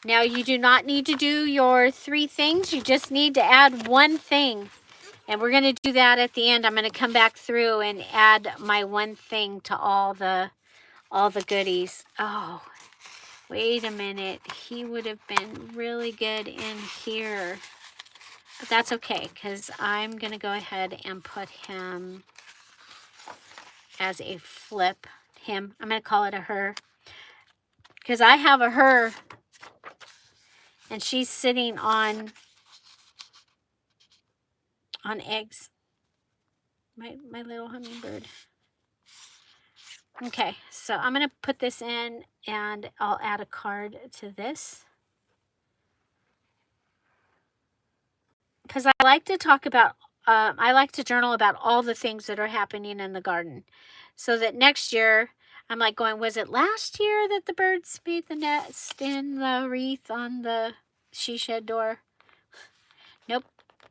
Now you do not need to do your 3 things. You just need to add 1 thing. And we're going to do that at the end. I'm going to come back through and add my 1 thing to all the goodies. Oh, wait a minute. He would have been really good in here. But that's okay, because I'm going to go ahead and put him as a flip. I'm going to call it a her. Because I have a her, and she's sitting on eggs. My little hummingbird. Okay, so I'm going to put this in, and I'll add a card to this. Because I like to talk about, I like to journal about all the things that are happening in the garden. So that next year, I'm like going, was it last year that the birds made the nest in the wreath on the she shed door? Nope,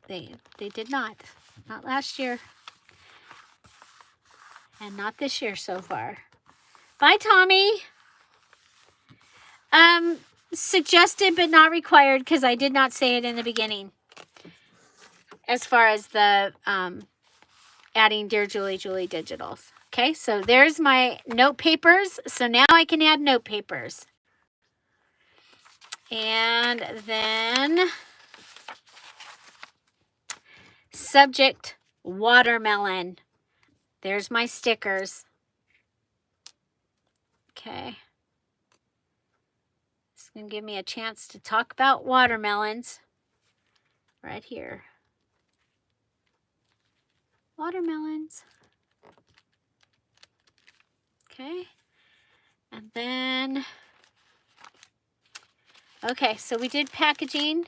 they did not. Not last year. And not this year so far. Bye, Tommy. Suggested but not required, because I did not say it in the beginning. As far as the adding Dear Julie digitals. Okay, so there's my note papers. So now I can add note papers. And then subject watermelon. There's my stickers. Okay. This is going to give me a chance to talk about watermelons right here. Watermelons. Okay. And then, okay, so we did packaging.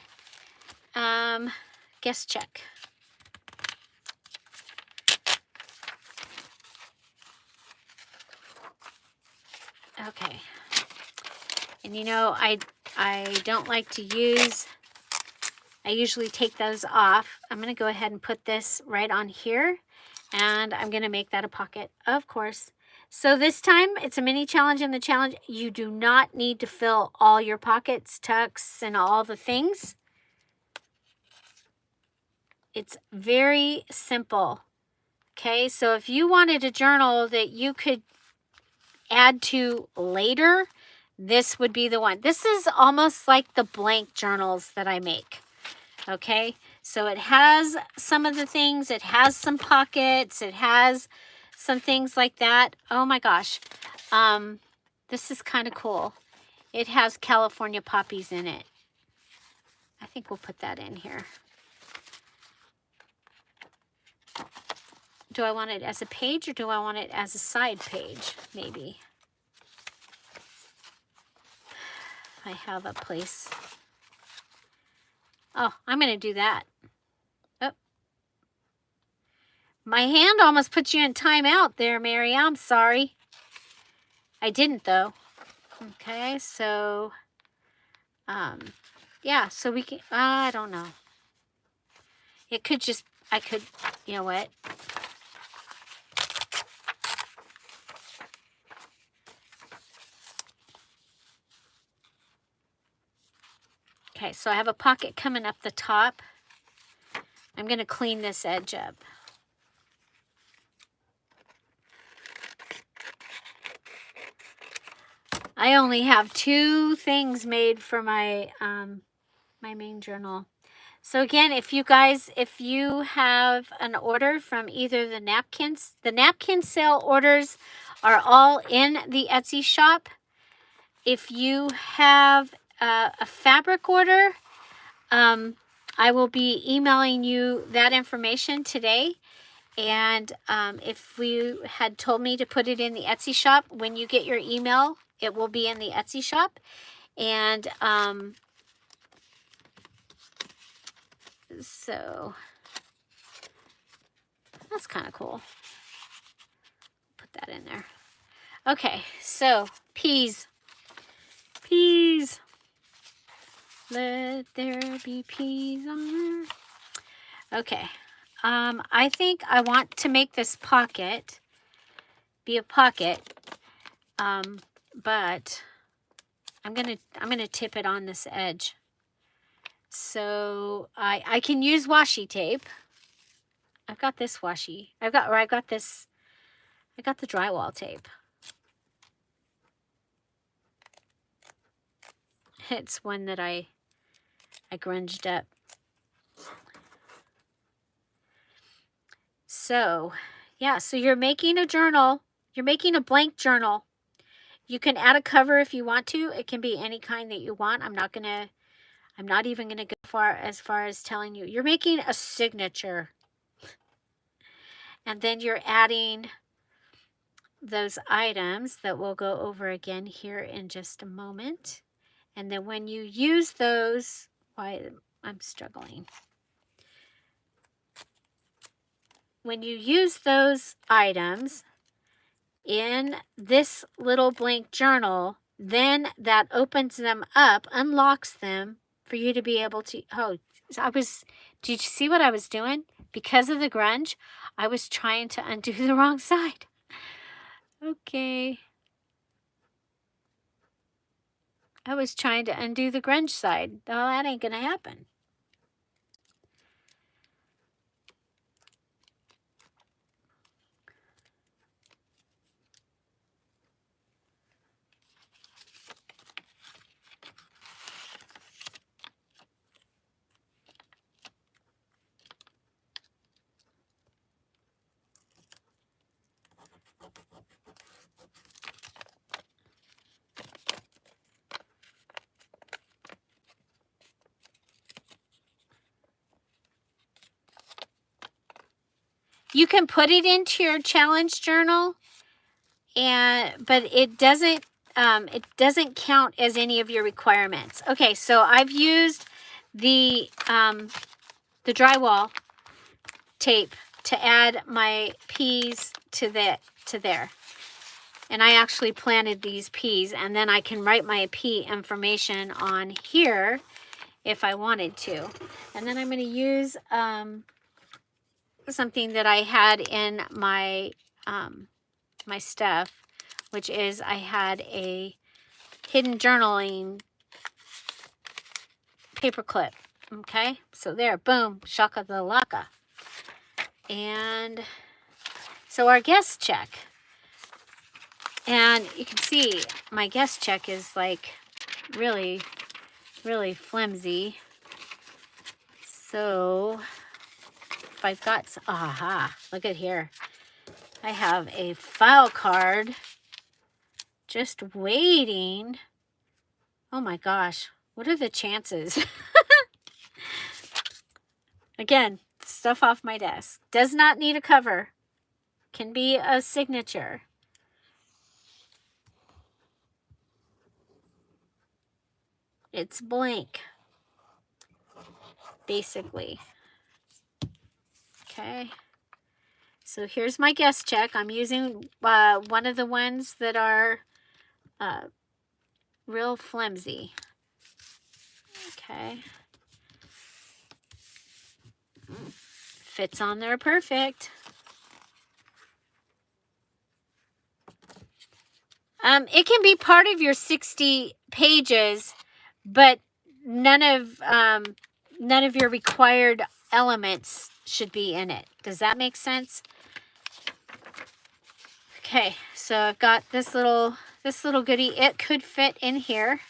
Guest check. Okay. And you know, I don't like to use, I usually take those off. I'm going to go ahead and put this right on here, and I'm going to make that a pocket, of course. So this time, it's a mini challenge in the challenge. You do not need to fill all your pockets, tucks, and all the things. It's very simple. Okay, so if you wanted a journal that you could add to later, this would be the one. This is almost like the blank journals that I make. Okay, so it has some of the things, it has some pockets, it has some things like that. Oh my gosh, this is kind of cool. It has California poppies in it. I think we'll put that in here. Do I want it as a page or do I want it as a side page? Maybe. I have a place. Oh, I'm going to do that. Oh. My hand almost put you in timeout there, Mary. I'm sorry. I didn't, though. Okay, so, yeah, so we can, I don't know. It could just, I could, you know what? Okay, so I have a pocket coming up the top. I'm going to clean this edge up. I only have 2 things made for my my main journal. So again, if you have an order from either the napkin sale orders are all in the Etsy shop. If you have a fabric order, I will be emailing you that information today. And if you had told me to put it in the Etsy shop, when you get your email, it will be in the Etsy shop. And so that's kind of cool. Put that in there. Okay, so peas. Peas. Let there be peas on earth. Okay. I think I want to make this pocket be a pocket. But I'm gonna tip it on this edge. So I can use washi tape. I've got this washi. I got the drywall tape. It's one that I grunged up. So, yeah, so you're making a journal. You're making a blank journal. You can add a cover if you want to. It can be any kind that you want. I'm not even gonna go as far as telling you. You're making a signature. And then you're adding those items that we'll go over again here in just a moment. And then when you use those, why I'm struggling. When you use those items in this little blank journal, then that opens them up, unlocks them for you to be able to, did you see what I was doing? Because of the grunge, I was trying to undo the wrong side. Okay. I was trying to undo the grunge side. Well, that ain't gonna happen. You can put it into your challenge journal, but it doesn't count as any of your requirements. Okay, so I've used the drywall tape to add my peas to there. And I actually planted these peas, and then I can write my pea information on here if I wanted to. And then I'm going to use something that I had in my my stuff, which is I had a hidden journaling paper clip. Okay, so there, boom, shaka the laka. And so our guest check. And you can see my guest check is like really, really flimsy. So if I've got, aha, look at here. I have a file card just waiting. Oh my gosh, what are the chances? Again, stuff off my desk. Does not need a cover. Can be a signature. It's blank, basically. Okay. So here's my guest check. I'm using one of the ones that are real flimsy. Okay. Fits on there perfect. It can be part of your 60 pages, but none of your required elements should be in it. Does that make sense? Okay, so I've got this little goodie. It could fit in here.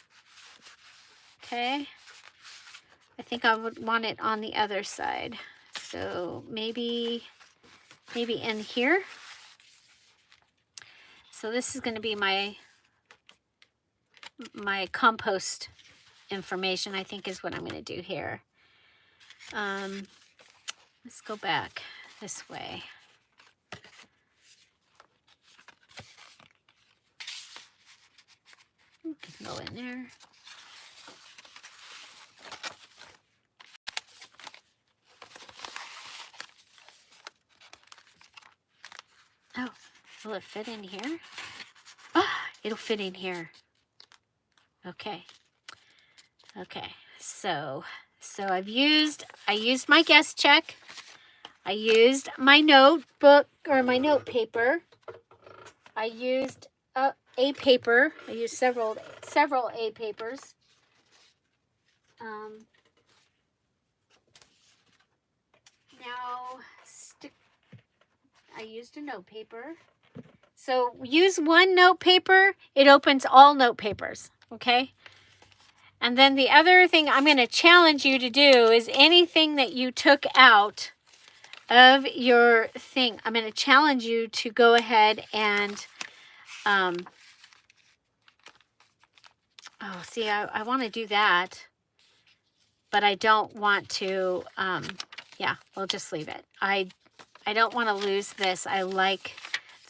Okay. I think I would want it on the other side. So maybe in here. So this is going to be my compost information, I think, is what I'm going to do here. Let's go back this way. You can go in there. Oh, will it fit in here? Ah, it'll fit in here. Okay. Okay. So I used my guest check. I used my notebook or my note paper. I used A paper. I used several A papers. Now I used a note paper. So use one note paper. It opens all note papers. Okay. And then the other thing I'm going to challenge you to do is anything that you took out of your thing, I'm going to challenge you to go ahead and, oh, see, I want to do that, but I don't want to, yeah, we'll just leave it. I don't want to lose this. I like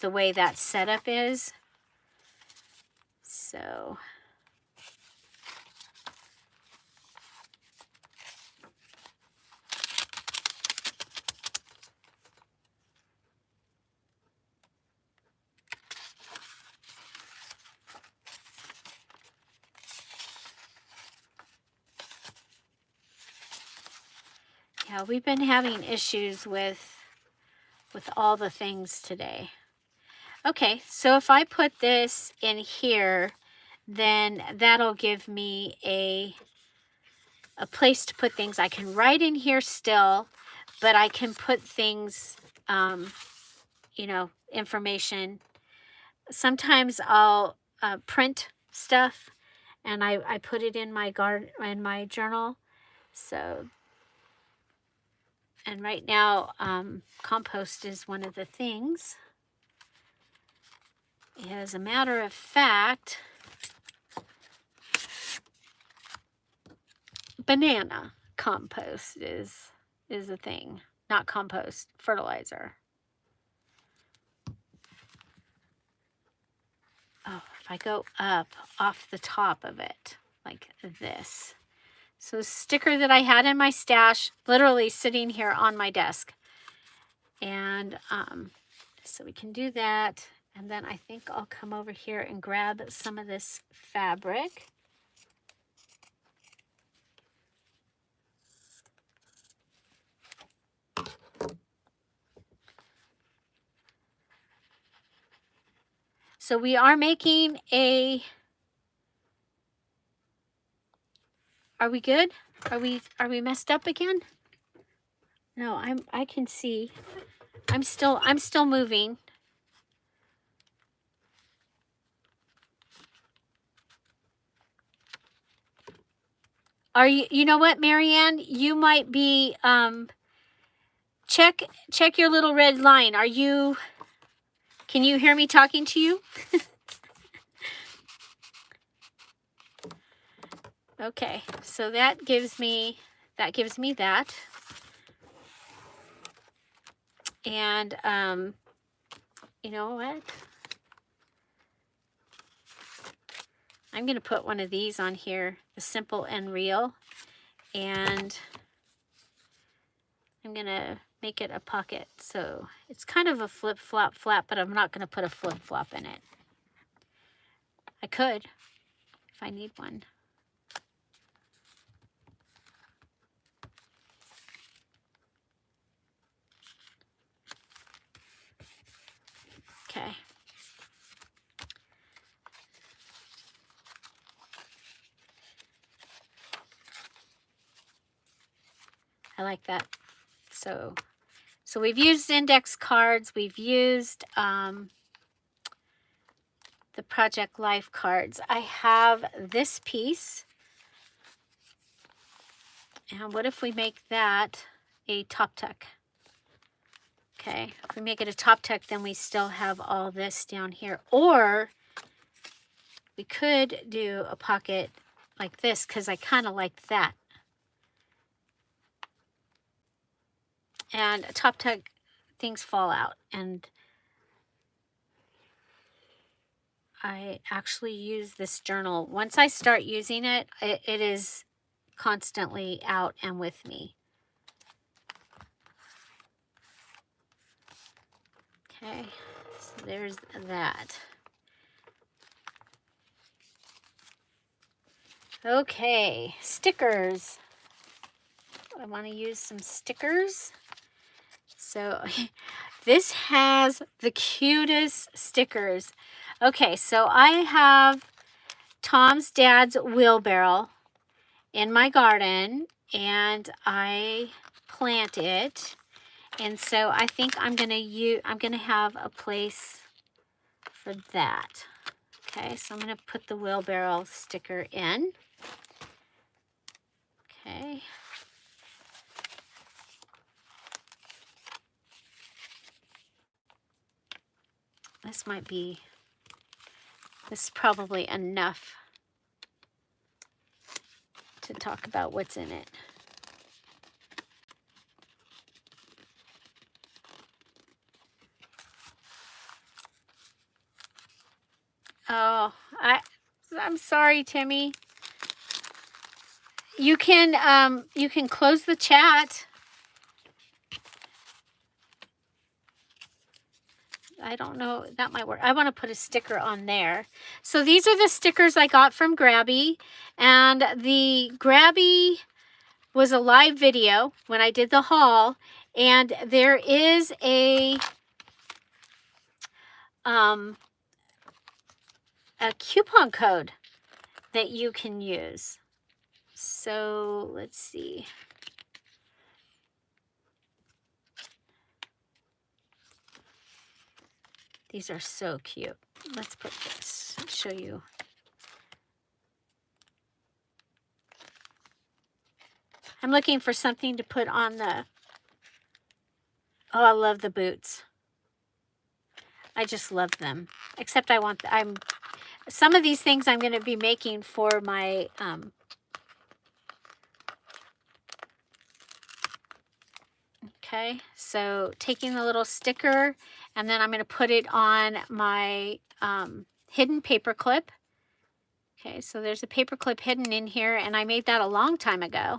the way that setup is. So... yeah, we've been having issues with all the things today. Okay, so if I put this in here, then that'll give me a place to put things. I can write in here still, but I can put things, you know, information. Sometimes I'll print stuff, and I put it in my journal. So, and right now, compost is one of the things. As a matter of fact, banana compost is a thing. Not compost, fertilizer. Oh, if I go up off the top of it, like this. So a sticker that I had in my stash, literally sitting here on my desk. And so we can do that. And then I think I'll come over here and grab some of this fabric. So we are making a... Are we good? Are we messed up again? No, I can see. I'm still moving. Are you know what, Marianne? You might be check your little red line. Can you hear me talking to you? Okay, so that gives me that. And you know what? I'm going to put one of these on here, the simple and real, and I'm going to make it a pocket. So it's kind of a flip-flop flap, but I'm not going to put a flip-flop in it. I could if I need one. Okay. I like that. So we've used index cards. We've used the Project Life cards. I have this piece. And what if we make that a top tuck? Okay, if we make it a top tuck, then we still have all this down here. Or we could do a pocket like this because I kind of like that. And a top tuck, things fall out. And I actually use this journal. Once I start using it, it is constantly out and with me. Okay, so there's that. Okay, stickers. I want to use some stickers. So this has the cutest stickers. Okay, so I have Tom's dad's wheelbarrow in my garden, and I plant it. And so I think I'm gonna have a place for that. Okay, so I'm gonna put the wheelbarrow sticker in. Okay. This is probably enough to talk about what's in it. Oh, I'm sorry, Timmy. You can close the chat. I don't know, that might work. I want to put a sticker on there. So these are the stickers I got from Grabby, and the Grabby was a live video when I did the haul, and there is a coupon code that you can use. So let's see. These are so cute. Let's put this, show you. I'm looking for something to put on the, oh, I love the boots. I just love them. Except some of these things I'm going to be making for my, okay, so taking the little sticker, and then I'm going to put it on my hidden paper clip. Okay, so there's a paper clip hidden in here, and I made that a long time ago.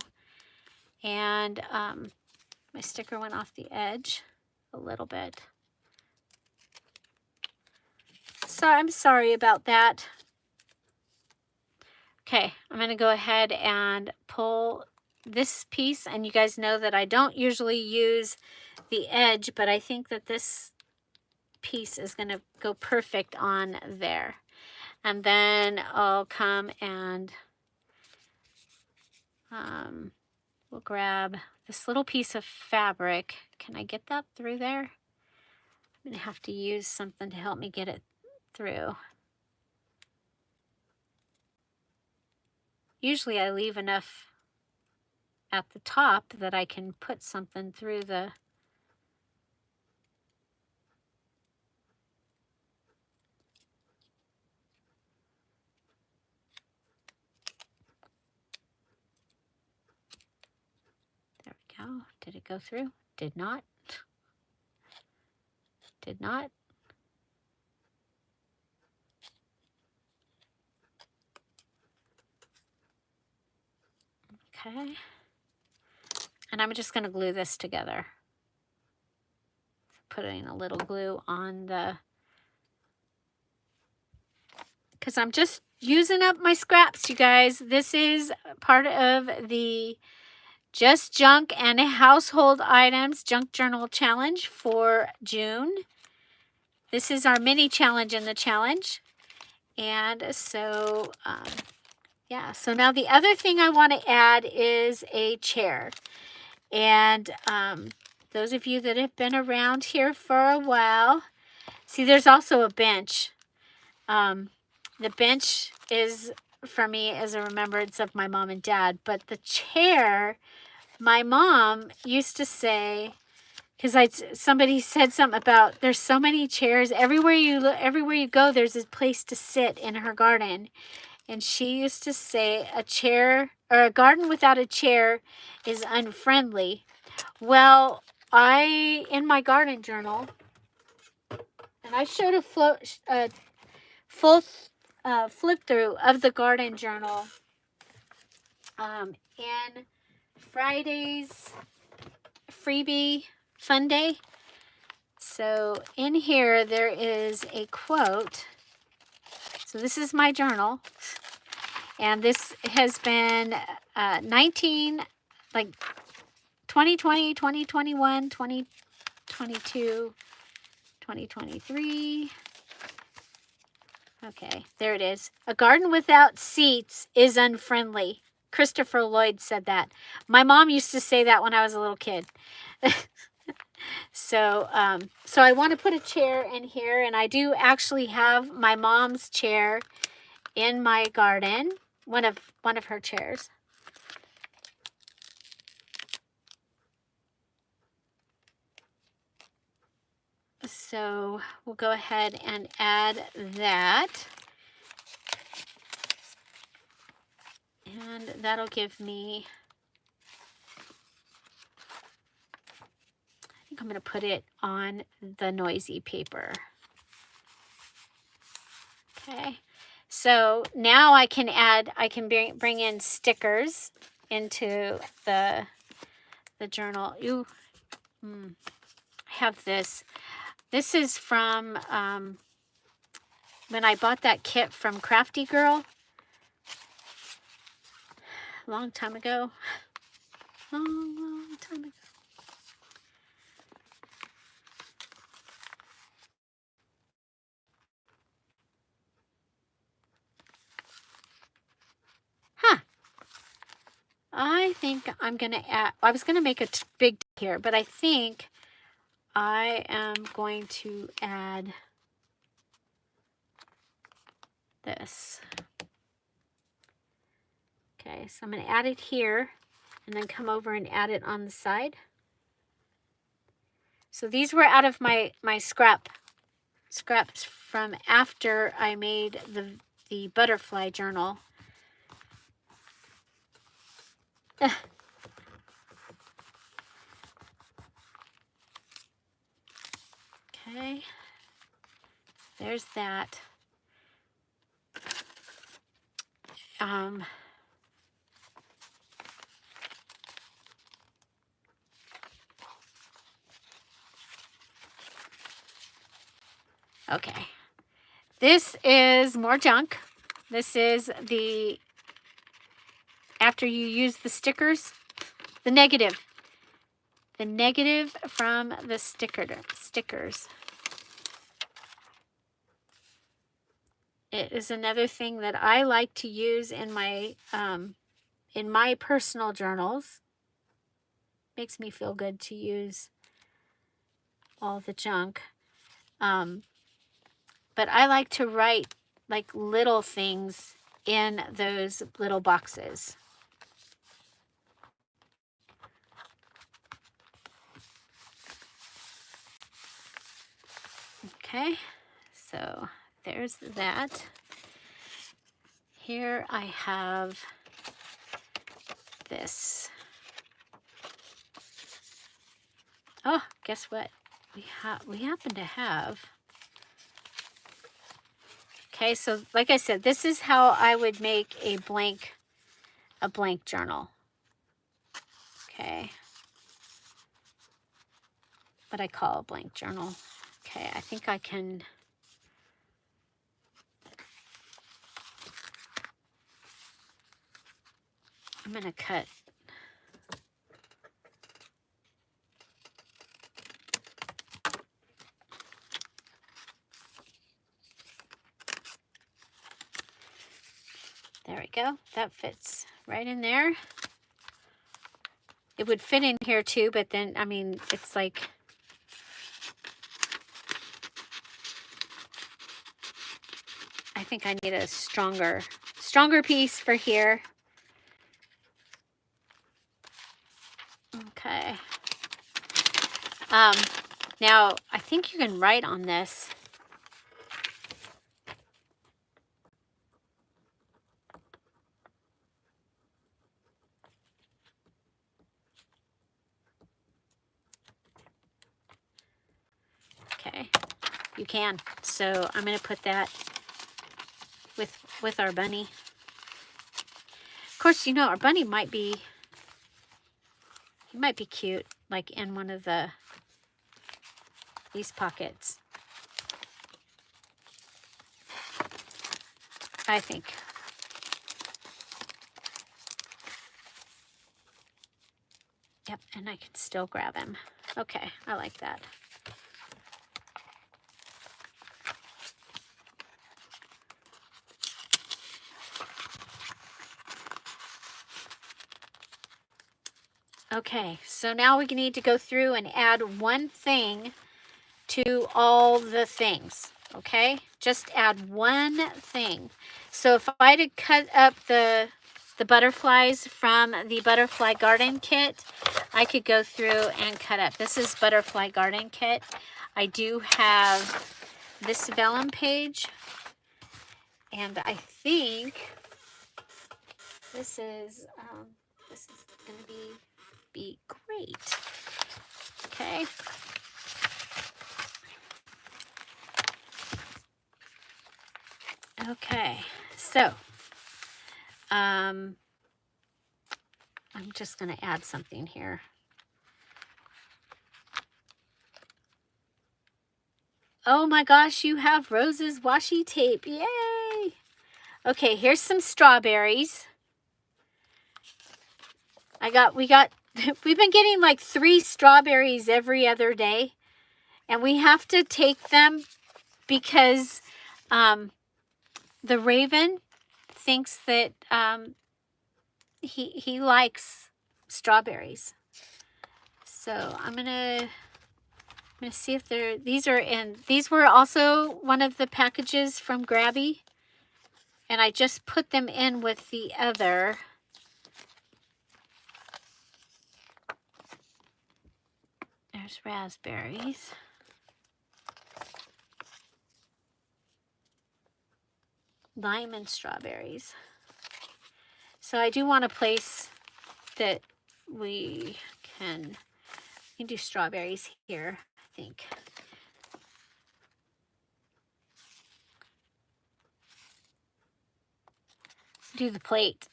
And my sticker went off the edge a little bit. So I'm sorry about that. Okay, I'm going to go ahead and pull this piece, and you guys know that I don't usually use the edge, but I think that this piece is going to go perfect on there. And then I'll come and We'll grab this little piece of fabric. Can I get that through there? I'm going to have to use something to help me get it through. Usually I leave enough at the top that I can put something through the... There we go. Did it go through? Did not. Did not. Okay. And I'm just going to glue this together. Putting a little glue on the... because I'm just using up my scraps, you guys. This is part of the Just Junk and Household Items Junk Journal Challenge for June. This is our mini challenge in the challenge. And so, yeah. So now the other thing I want to add is a chair. And those of you that have been around here for a while, see, there's also a bench. The bench is, for me, as a remembrance of my mom and dad. But the chair, my mom used to say, because somebody said something about there's so many chairs everywhere you look, everywhere you go, there's a place to sit in her garden. And she used to say a chair or a garden without a chair is unfriendly. Well, in my garden journal, and I showed a full flip through of the garden journal in Friday's freebie fun day. So in here there is a quote. So this is my journal, and this has been 2020, 2021, 2022, 2023. Okay, there it is. A garden without seats is unfriendly. Christopher Lloyd said that. My mom used to say that when I was a little kid. So I want to put a chair in here, and I do actually have my mom's chair in my garden, one of her chairs. So we'll go ahead and add that. And that'll give me, I think I'm going to put it on the noisy paper. Okay. So now I can bring in stickers into the journal. I have this. This is from when I bought that kit from Crafty Girl a long time ago. Long time ago. I think I'm going to add, I was going to make a big here, but I think I am going to add this. Okay, so I'm going to add it here and then come over and add it on the side. So these were out of my scraps from after I made the butterfly journal. Okay, there's that. Okay, this is more junk. This is after you use the stickers, the negative from the stickers. It is another thing that I like to use in my in my personal journals. Makes me feel good to use all the junk. But I like to write like little things in those little boxes. Okay, so there's that. Here I have this. Oh, guess what? We happen to have. Okay, so like I said, this is how I would make a blank journal. Okay. What I call a blank journal. Okay, I think I can. I'm going to cut. There we go. That fits right in there. It would fit in here too, but then, I mean, it's like, I think I need a stronger piece for here. Okay. Now, I think you can write on this. Okay, you can. So I'm going to put that with our bunny. Of course, you know, our bunny might be, he might be cute, like in one of these pockets. I think. Yep, and I can still grab him. Okay, I like that. Okay, so now we need to go through and add one thing to all the things, okay? Just add one thing. So if I had cut up the butterflies from the butterfly garden kit, I could go through and cut up. This is butterfly garden kit. I do have this vellum page, and I think this is going to be great. Okay. Okay, so I'm just going to add something here. Oh my gosh, you have Rose's washi tape. Yay! Okay, here's some strawberries. We've been getting like 3 strawberries every other day, and we have to take them because the raven thinks that he likes strawberries. So I'm gonna see if these were also one of the packages from Grabby, and I just put them in with the other. There's raspberries. Lime and strawberries. So I do want a place that we can do strawberries here, I think. Do the plate.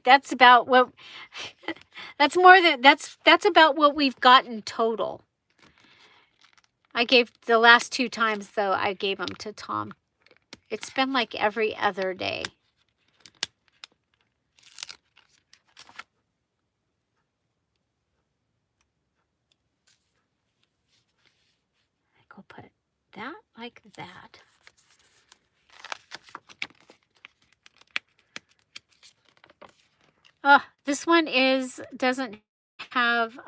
That's about what that's about what we've gotten total. I gave the last 2 times though, I gave them to Tom. It's been like every other day. I think we'll put that like that. Oh, This one doesn't have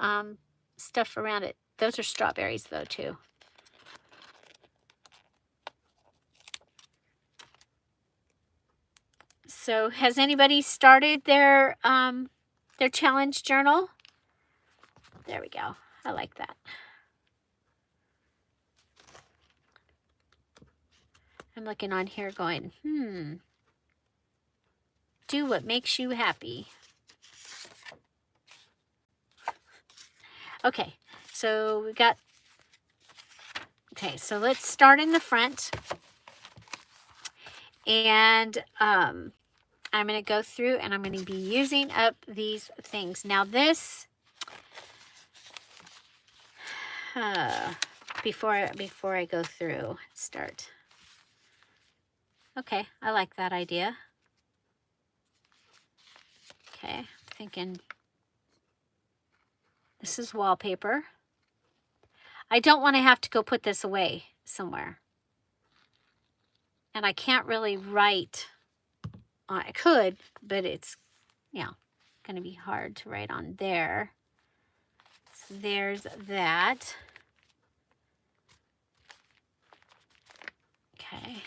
stuff around it. Those are strawberries though too. So has anybody started their challenge journal? There we go. I like that. I'm looking on here going, do what makes you happy. Okay, so we got, okay, so let's start in the front. And I'm going to go through and I'm going to be using up these things. Now this, before I go through, start. Okay, I like that idea. Okay, I'm thinking this is wallpaper. I don't want to have to go put this away somewhere. And I can't really write. I could, but it's, going to be hard to write on there. So there's that. Okay.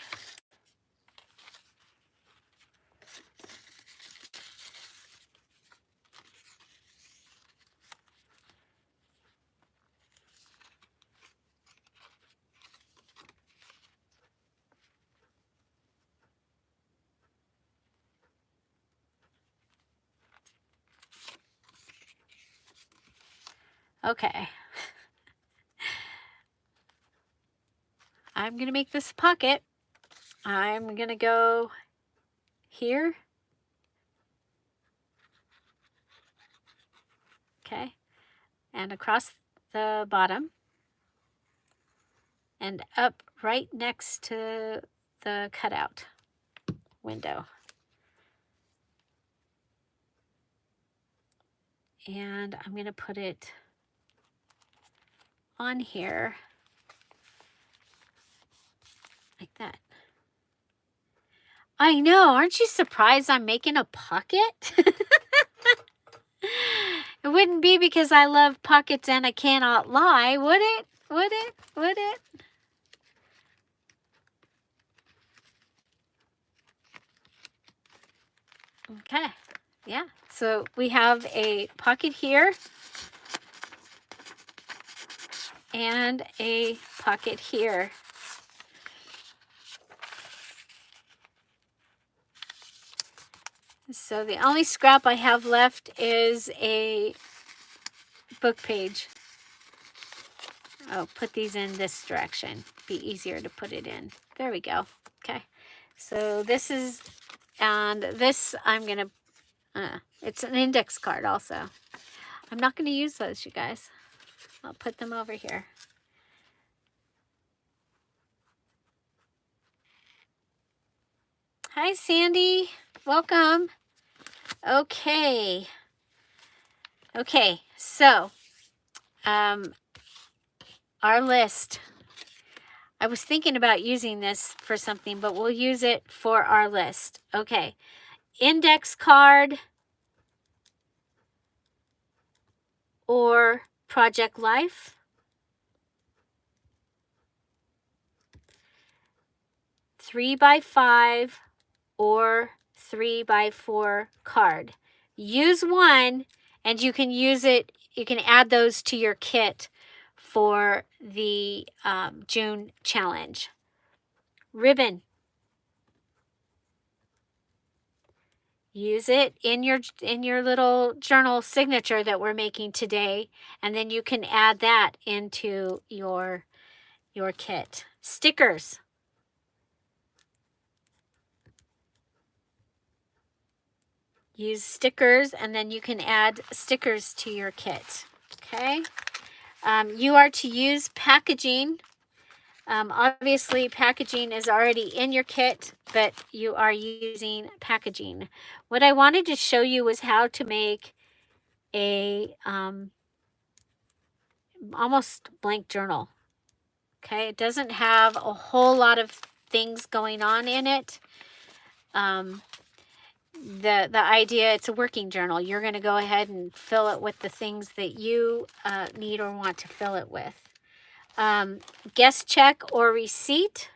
Okay. I'm going to make this a pocket. I'm going to go here. Okay. And across the bottom. And up right next to the cutout window. And I'm going to put it on here like that. I know, aren't you surprised I'm making a pocket? It wouldn't be because I love pockets and I cannot lie, would it? Would it? Would it? Okay, yeah. So we have a pocket here and a pocket here. So the only scrap I have left is a book page. Oh, put these in this direction. Be easier to put it in. There we go. Okay. So this is, and this I'm going to, it's an index card also. I'm not going to use those, you guys. I'll put them over here. Hi, Sandy. Welcome. Okay. Okay, so our list. I was thinking about using this for something, but we'll use it for our list. Okay, index card or Project Life. Three by 5 or 3 by 4 card. Use one and you can use it. You can add those to your kit for the June challenge. Ribbon. Use it in your little journal signature that we're making today, and then you can add that into your kit. Stickers. Use stickers, and then you can add stickers to your kit. Okay. You are to use packaging. Obviously, packaging is already in your kit, but you are using packaging. What I wanted to show you was how to make a almost blank journal. Okay, it doesn't have a whole lot of things going on in it. the idea, it's a working journal. You're going to go ahead and fill it with the things that you need or want to fill it with. Guest check or receipt.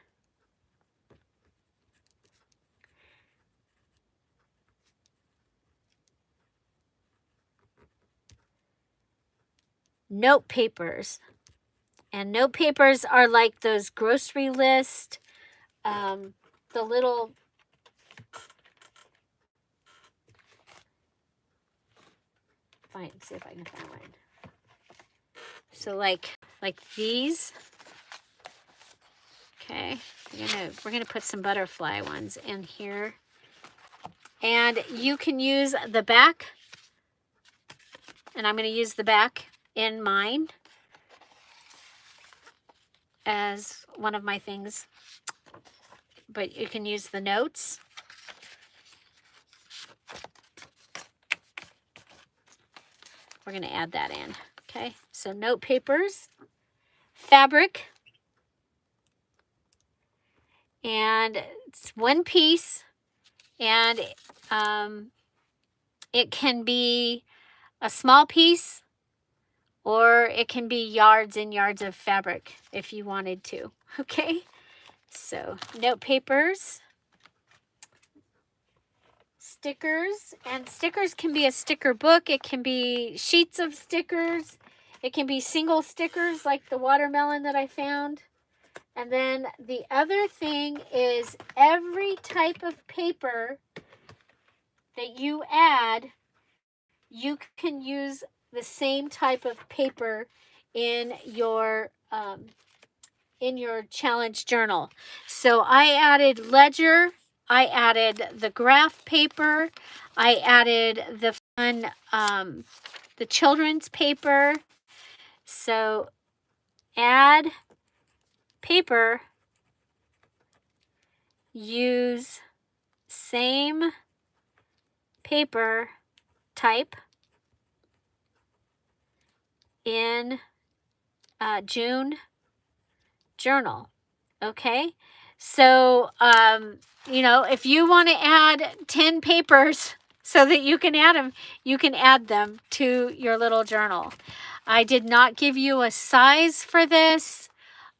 Note papers. And note papers are like those grocery list, the little, see if I can find one. So like these. Okay, we're gonna put some butterfly ones in here. And you can use the back, and I'm gonna use the back in mine as one of my things, but you can use the notes. We're going to add that in. Okay, so note papers, fabric, and it's one piece, and it can be a small piece, or it can be yards and yards of fabric if you wanted to. Okay, so note papers, stickers, and stickers can be a sticker book. It can be sheets of stickers. It can be single stickers like the watermelon that I found. And then the other thing is every type of paper that you add, you can use the same type of paper in your challenge journal. So I added ledger, I added the graph paper, I added the fun the children's paper. So add paper, use same paper type in June journal. Okay, so you know, if you want to add 10 papers so that you can add them to your little journal. I did not give you a size for this.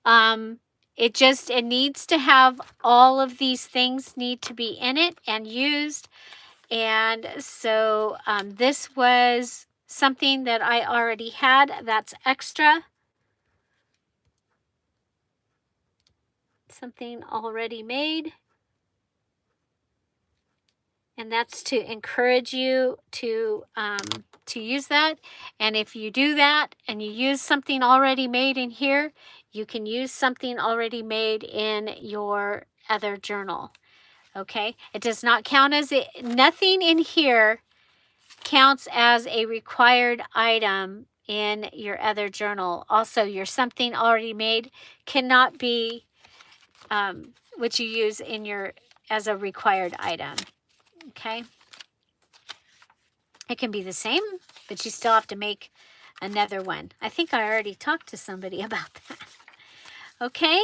It needs to have all of these things need to be in it and used. And so this was something that I already had that's extra. Something already made. And that's to encourage you to use that. And if you do that and you use something already made in here, you can use something already made in your other journal. Okay, it does not count as nothing in here counts as a required item in your other journal. Also, your something already made cannot be what you use in your as a required item. Okay, it can be the same, but you still have to make another one. I think I already talked to somebody about that. Okay,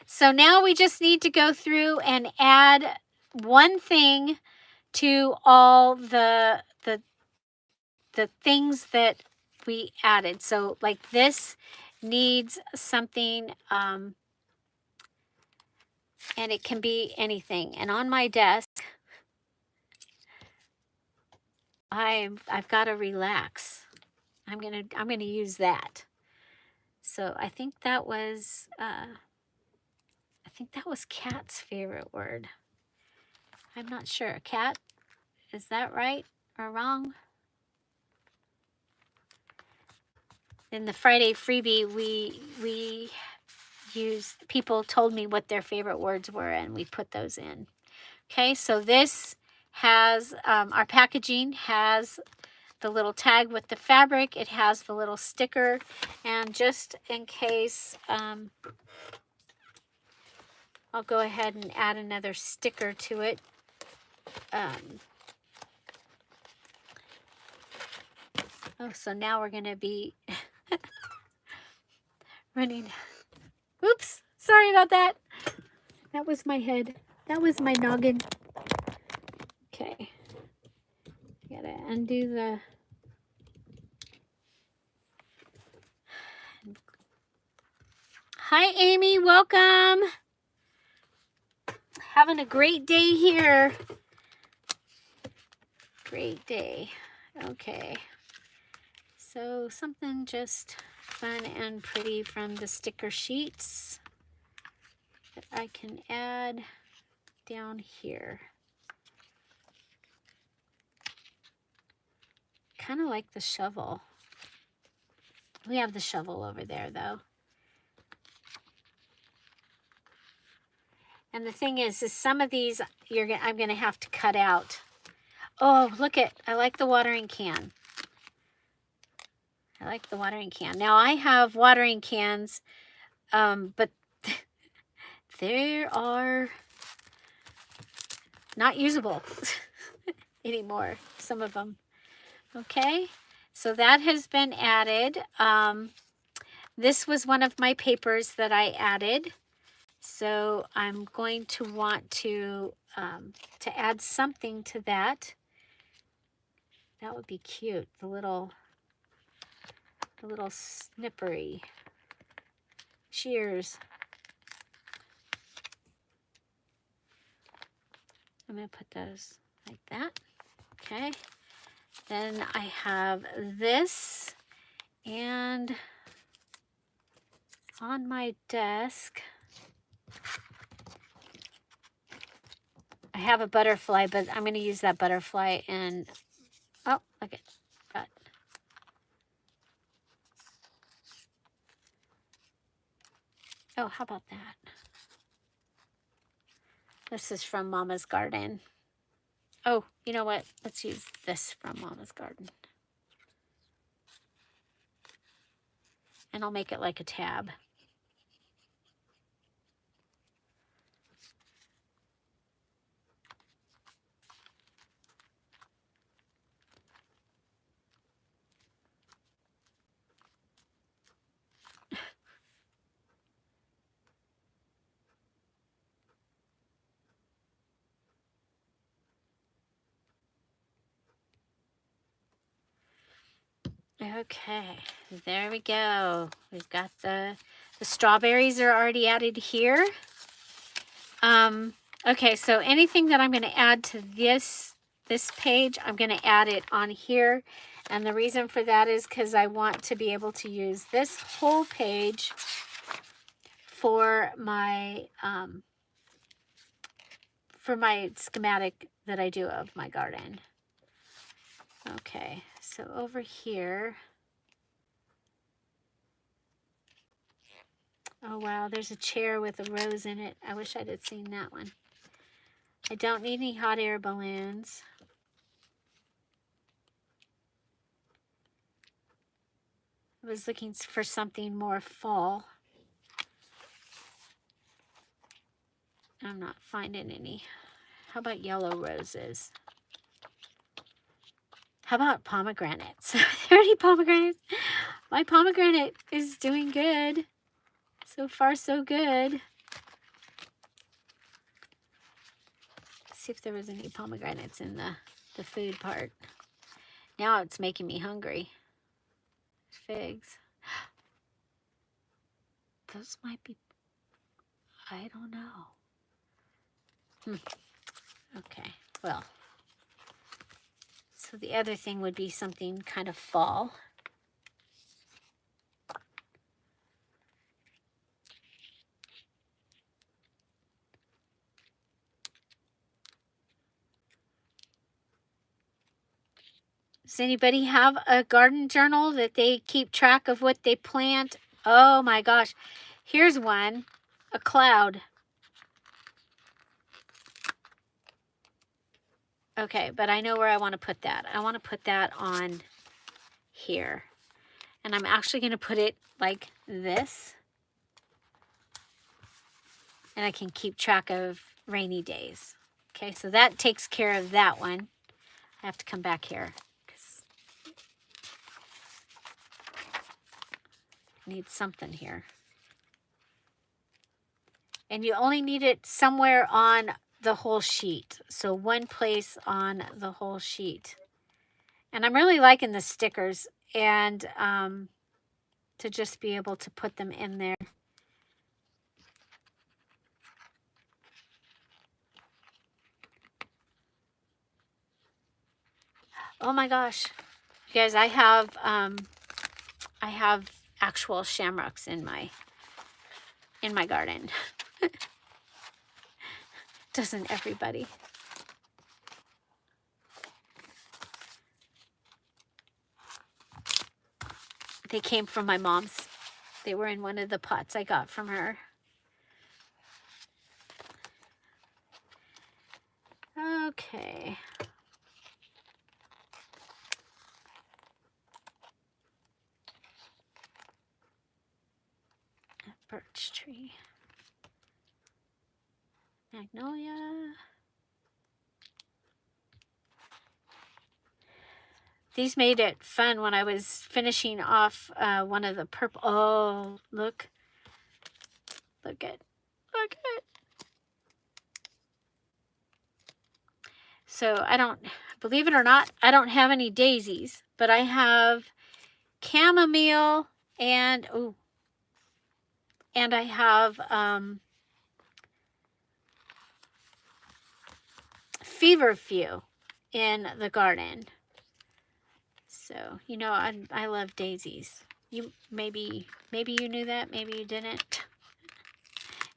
so now we just need to go through and add one thing to all the things that we added. So like this needs something, and it can be anything. And on my desk, I've got to relax. I'm gonna use that. So I think that was Kat's favorite word. I'm not sure. Kat, is that right or wrong? In the Friday freebie, we used, people told me what their favorite words were, and we put those in. Okay, so this has, our packaging has the little tag with the fabric. It has the little sticker, and just in case, I'll go ahead and add another sticker to it. Oh, so now we're going to be running. Oops, sorry about that. That was my head. That was my noggin. Okay. gotta undo the... Hi, Amy. Welcome. Having a great day here. Great day. Okay. So something just fun and pretty from the sticker sheets that I can add down here. Kind of like the shovel. We have the shovel over there though. And the thing is some of these I'm gonna have to cut out. Oh, look it! I like the watering can. I like the watering can. Now I have watering cans, but they are not usable anymore. Some of them. Okay, so that has been added. This was one of my papers that I added. So I'm going to want to add something to that. That would be cute. The little snippery. Cheers. I'm going to put those like that. Okay. Then I have this, and on my desk I have a butterfly, but I'm going to use that butterfly and, oh, look at that. Oh, how about that? This is from Mama's Garden. Oh, you know what? Let's use this from Mama's Garden. And I'll make it like a tab. Okay, there we go. We've got the strawberries are already added here. Okay, so anything that I'm going to add to this page, I'm going to add it on here. And the reason for that is because I want to be able to use this whole page for my schematic that I do of my garden. Okay, so over here. Oh wow, there's a chair with a rose in it. I wish I'd have seen that one. I don't need any hot air balloons. I was looking for something more fall. I'm not finding any. How about yellow roses? How about pomegranates? Are there any pomegranates? My pomegranate is doing good. So far, so good. Let's see if there was any pomegranates in the food part. Now it's making me hungry. Figs. Those might be, I don't know. Okay, well. So the other thing would be something kind of fall. Does anybody have a garden journal that they keep track of what they plant? Oh my gosh. Here's one, a cloud. Okay, but I know where I want to put that. I want to put that on here. And I'm actually going to put it like this. And I can keep track of rainy days. Okay, so that takes care of that one. I have to come back here. Need something here. And you only need it somewhere on the whole sheet. So one place on the whole sheet. And I'm really liking the stickers, and to just be able to put them in there. Oh my gosh, you guys, I have actual shamrocks in my garden. Doesn't everybody? They came from my mom's. They were in one of the pots I got from her. Okay. A birch tree. Magnolia. These made it fun when I was finishing off one of the purple. Oh, look. Look at it. So I don't, believe it or not, I don't have any daisies, but I have chamomile and, oh, and I have feverfew in the garden. So, you know, I love daisies. You maybe you knew that, maybe you didn't.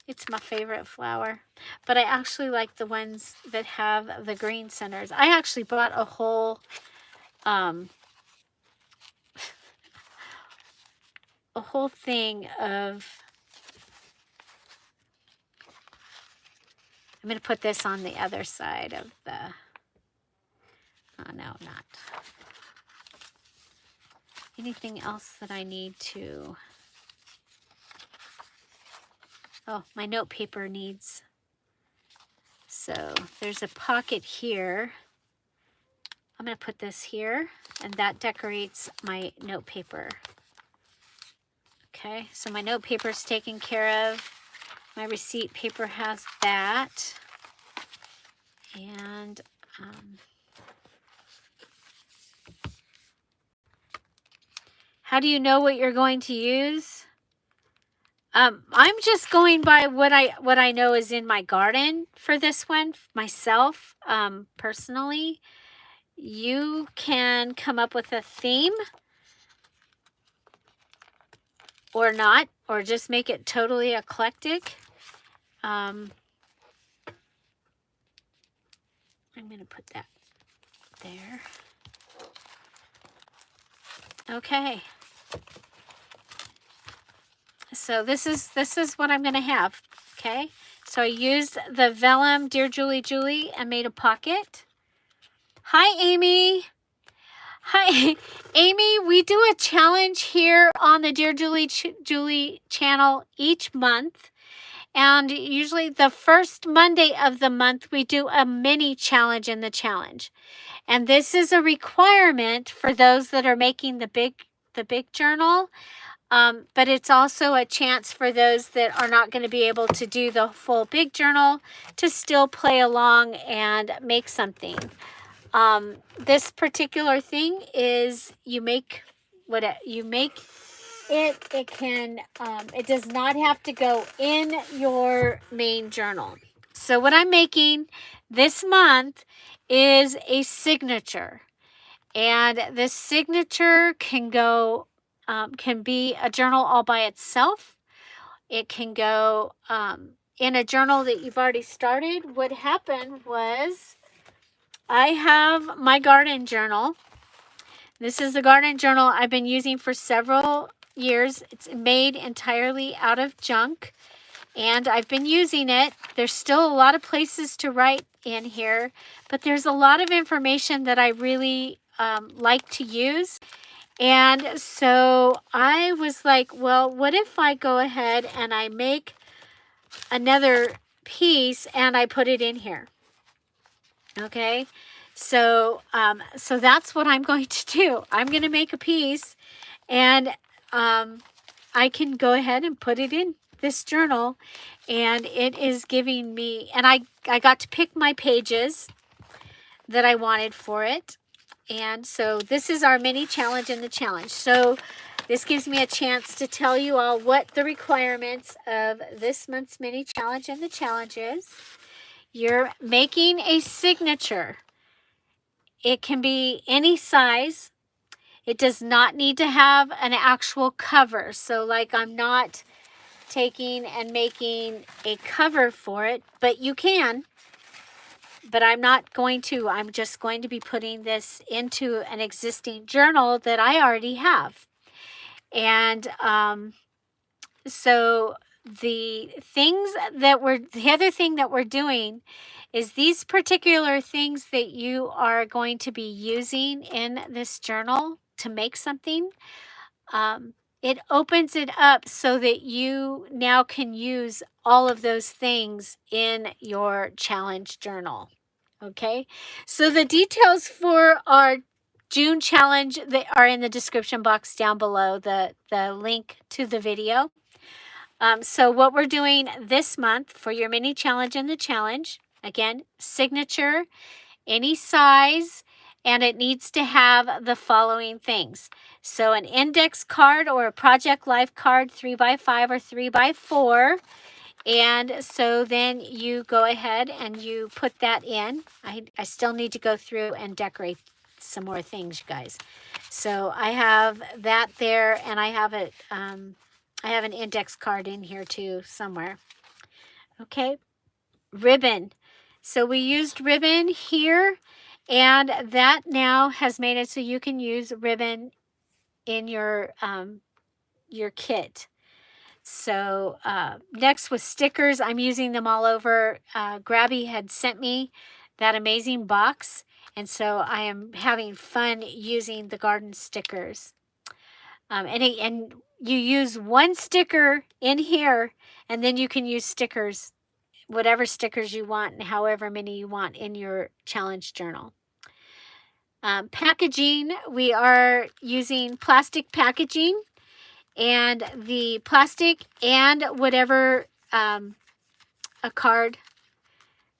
It's my favorite flower. But I actually like the ones that have the green centers. I actually bought a whole thing of, I'm going to put this on the other side of the, oh no, not. Anything else that I need to, oh, my note paper needs, so there's a pocket here. I'm going to put this here, and that decorates my note paper. Okay, so my note paper is taken care of. My receipt paper has that. And how do you know what you're going to use? I'm just going by what I know is in my garden for this one myself. Personally, you can come up with a theme or not, or just make it totally eclectic. I'm going to put that there. Okay. So this is what I'm going to have. Okay. So I used the vellum DearJulieJulie and made a pocket. Hi, Amy. Hi, Amy. We do a challenge here on the DearJulieJulie channel each month. And usually the first Monday of the month, we do a mini challenge in the challenge. And this is a requirement for those that are making the big journal. But it's also a chance for those that are not going to be able to do the full big journal to still play along and make something. This particular thing is you make what you make it. It can, it does not have to go in your main journal. So what I'm making this month is a signature, and this signature can go, can be a journal all by itself. It can go in a journal that you've already started. What happened was I have my garden journal. This is the garden journal I've been using for several years. It's made entirely out of junk, and I've been using it. There's still a lot of places to write in here, but there's a lot of information that I really like to use. And so I was like, well, what if I go ahead and I make another piece and I put it in here? Okay, so so that's what I'm going to do. I'm going to make a piece, and I can go ahead and put it in this journal, and it is giving me, and I got to pick my pages that I wanted for it. And so this is our mini challenge in the challenge. So this gives me a chance to tell you all what the requirements of this month's mini challenge in the challenge is. You're making a signature. It can be any size. It does not need to have an actual cover. So like I'm not taking and making a cover for it, but you can. But I'm not going to. I'm just going to be putting this into an existing journal that I already have. And so the other thing that we're doing is these particular things that you are going to be using in this journal to make something. It opens it up so that you now can use all of those things in your challenge journal. Okay, so the details for our June challenge that are in the description box down below, the link to the video. So what we're doing this month for your mini challenge in the challenge, again, signature, any size, and it needs to have the following things. So an index card or a Project Life card, 3x5 or 3x4. And so then you go ahead and you put that in. I still need to go through and decorate some more things, you guys. So I have that there, and I have it. I have an index card in here too somewhere. Okay, ribbon. So we used ribbon here, and that now has made it so you can use ribbon in your kit. So next was stickers. I'm using them all over. Grabby had sent me that amazing box, and so I am having fun using the garden stickers. And you use one sticker in here, and then you can use stickers, whatever stickers you want and however many you want in your challenge journal. Packaging, we are using plastic packaging, and the plastic and whatever a card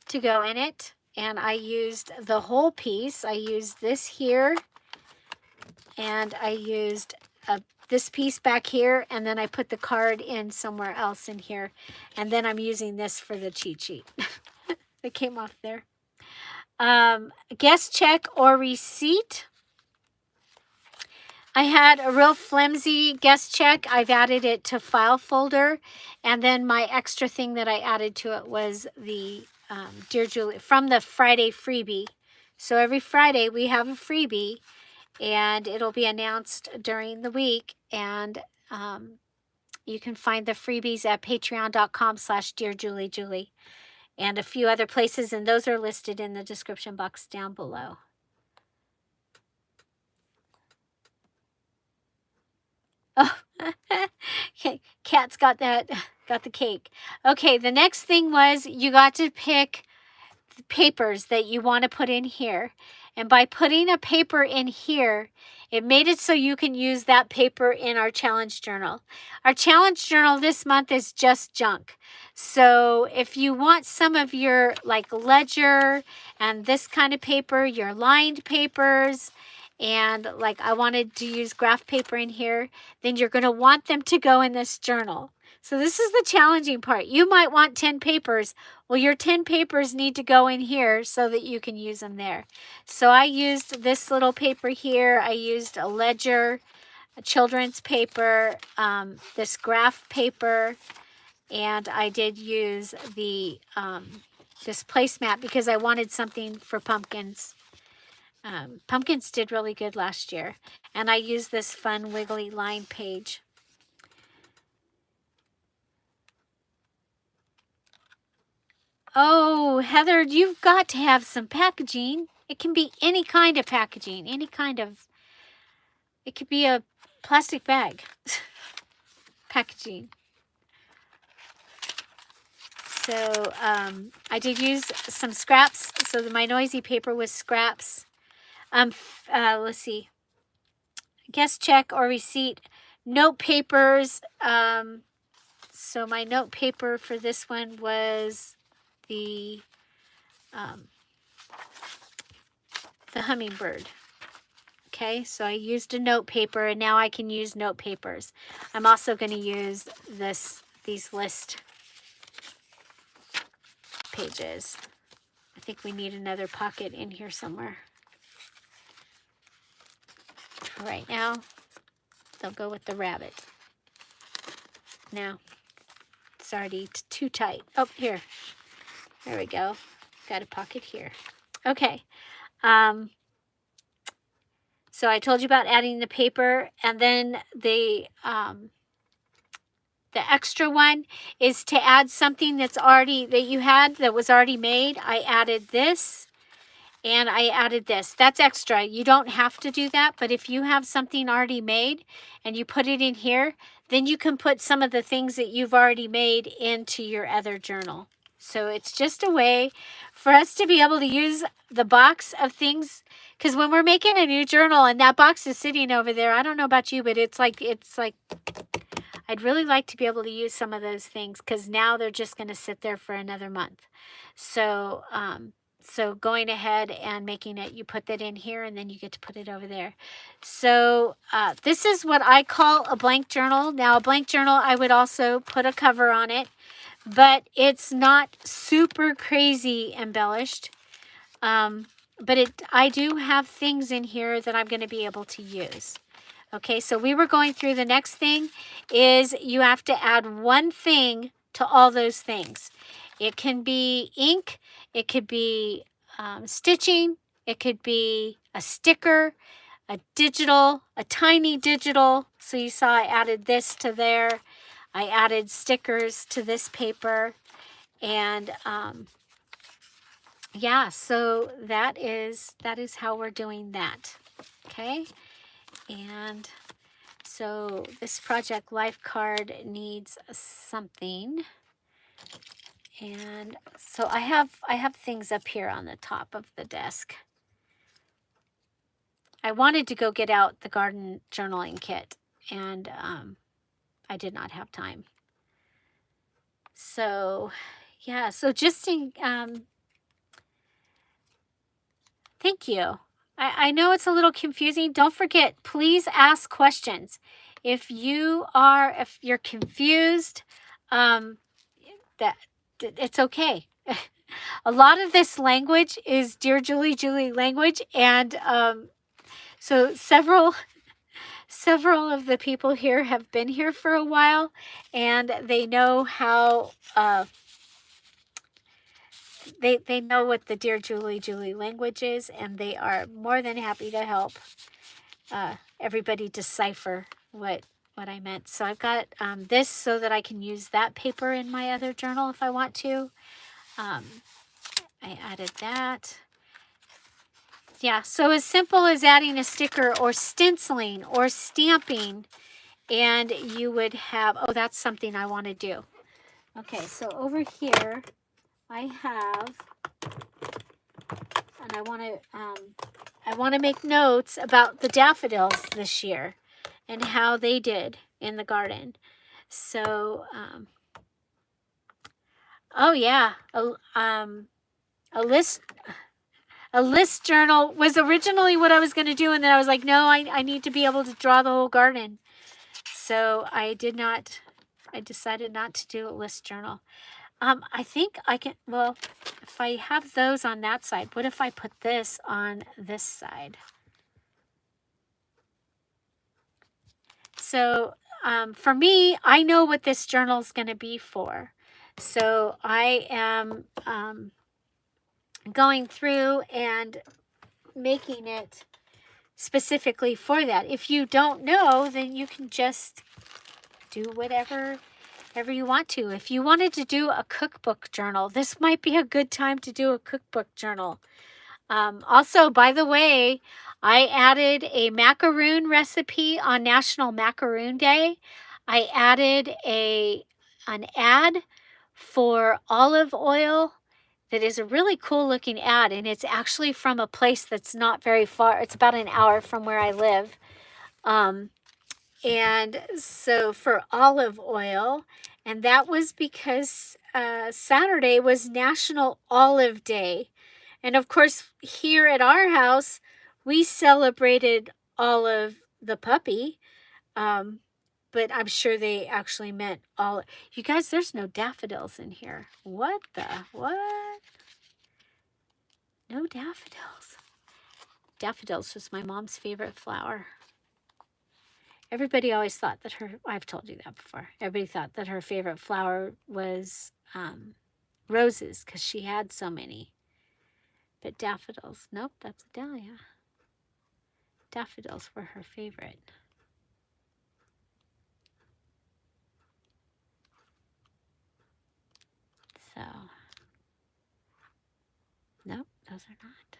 to go in it. And I used the whole piece. I used this here, and I used this piece back here, and then I put the card in somewhere else in here, and then I'm using this for the cheat sheet that came off there. Guest check or receipt. I had a real flimsy guest check. I've added it to file folder, and then my extra thing that I added to it was the Dear Julie from the Friday freebie. So every Friday we have a freebie, and it'll be announced during the week, and you can find the freebies at patreon.com/DearJulieJulie and a few other places, and those are listed in the description box down below. Oh, okay. Cat's got the cake. Okay, the next thing was you got to pick the papers that you want to put in here. And by putting a paper in here, it made it so you can use that paper in our challenge journal. Our challenge journal this month is just junk. So if you want some of your like ledger and this kind of paper, your lined papers, and like I wanted to use graph paper in here, then you're going to want them to go in this journal. So this is the challenging part. You might want 10 papers. Well, your 10 papers need to go in here so that you can use them there. So I used this little paper here. I used a ledger, a children's paper, this graph paper, and I did use the this placemat because I wanted something for pumpkins. Pumpkins did really good last year. And I used this fun wiggly line page. Oh, Heather, you've got to have some packaging. It can be any kind of packaging, it could be a plastic bag packaging. So I did use some scraps. So my noisy paper was scraps. Let's see. Guest check or receipt. Note papers. So my note paper for this one was the hummingbird. Okay, so I used a note paper, and now I can use note papers. I'm also going to use these list pages. I think we need another pocket in here somewhere. For right now, they'll go with the rabbit. Now, it's already too tight. Oh, here. There we go. Got a pocket here. Okay. So I told you about adding the paper, and then the extra one is to add something that you had that was already made. I added this, and I added this. That's extra. You don't have to do that, but if you have something already made and you put it in here, then you can put some of the things that you've already made into your other journal. So it's just a way for us to be able to use the box of things, because when we're making a new journal and that box is sitting over there, I don't know about you, but it's like I'd really like to be able to use some of those things, because now they're just going to sit there for another month. So so going ahead and making it, you put that in here, and then you get to put it over there. So this is what I call a blank journal. Now, a blank journal, I would also put a cover on it, but it's not super crazy embellished. But I do have things in here that I'm going to be able to use. Okay, so we were going through the next thing is you have to add one thing to all those things. It can be ink, it could be stitching, it could be a sticker, a tiny digital. So you saw I added this to there. I added stickers to this paper. And yeah, so that is how we're doing that. Okay. And so this project life card needs something. And so I have things up here on the top of the desk. I wanted to go get out the garden journaling kit, and I did not have time. So yeah, so just thank you. I know it's a little confusing. Don't forget, please ask questions. If you're confused, that it's okay. A lot of this language is Dear Julie language, and so several of the people here have been here for a while, and they know how they know what the Dear Julie language is, and they are more than happy to help everybody decipher what I meant. So I've got this so that I can use that paper in my other journal if I want to. I added that. Yeah, so as simple as adding a sticker or stenciling or stamping, and you would have, oh, that's something I want to do. Okay, so over here I have, and I want to make notes about the daffodils this year and how they did in the garden. So, oh yeah, a list journal was originally what I was going to do, and then I was like, no, I need to be able to draw the whole garden. So I decided not to do a list journal. I think I can, well, if I have those on that side, what if I put this on this side? So for me, I know what this journal is going to be for. So I am going through and making it specifically for that. If you don't know, then you can just do whatever you want to. If you wanted to do a cookbook journal, this might be a good time to do a cookbook journal. Also, by the way, I added a macaroon recipe on National Macaroon Day. I added an ad for olive oil that is a really cool looking ad, and it's actually from a place that's not very far. It's about an hour from where I live. And so for olive oil, and that was because Saturday was National Olive Day. And of course, here at our house, we celebrated olive the puppy. But I'm sure they actually meant all. You guys, there's no daffodils in here. What the? What? No daffodils. Daffodils was my mom's favorite flower. Everybody always thought that I've told you that before. Everybody thought that her favorite flower was roses because she had so many. But daffodils, nope, that's a dahlia. Daffodils were her favorite. So, nope, those are not.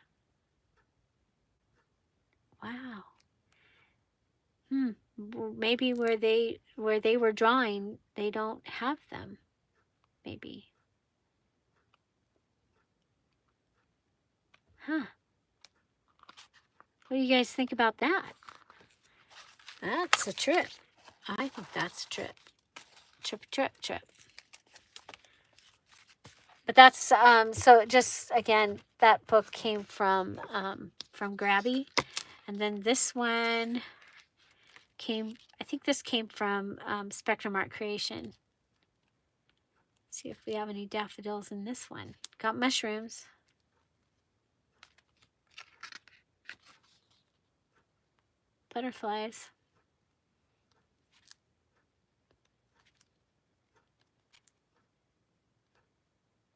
Wow. Maybe where they were drawing, they don't have them. Maybe. Huh. What do you guys think about that? That's a trip. I think that's a trip. Trip. But that's so just again, that book came from Grabby, and then this one came. I think this came from Spectrum Art Creation. See if we have any daffodils in this one. Got mushrooms. Butterflies.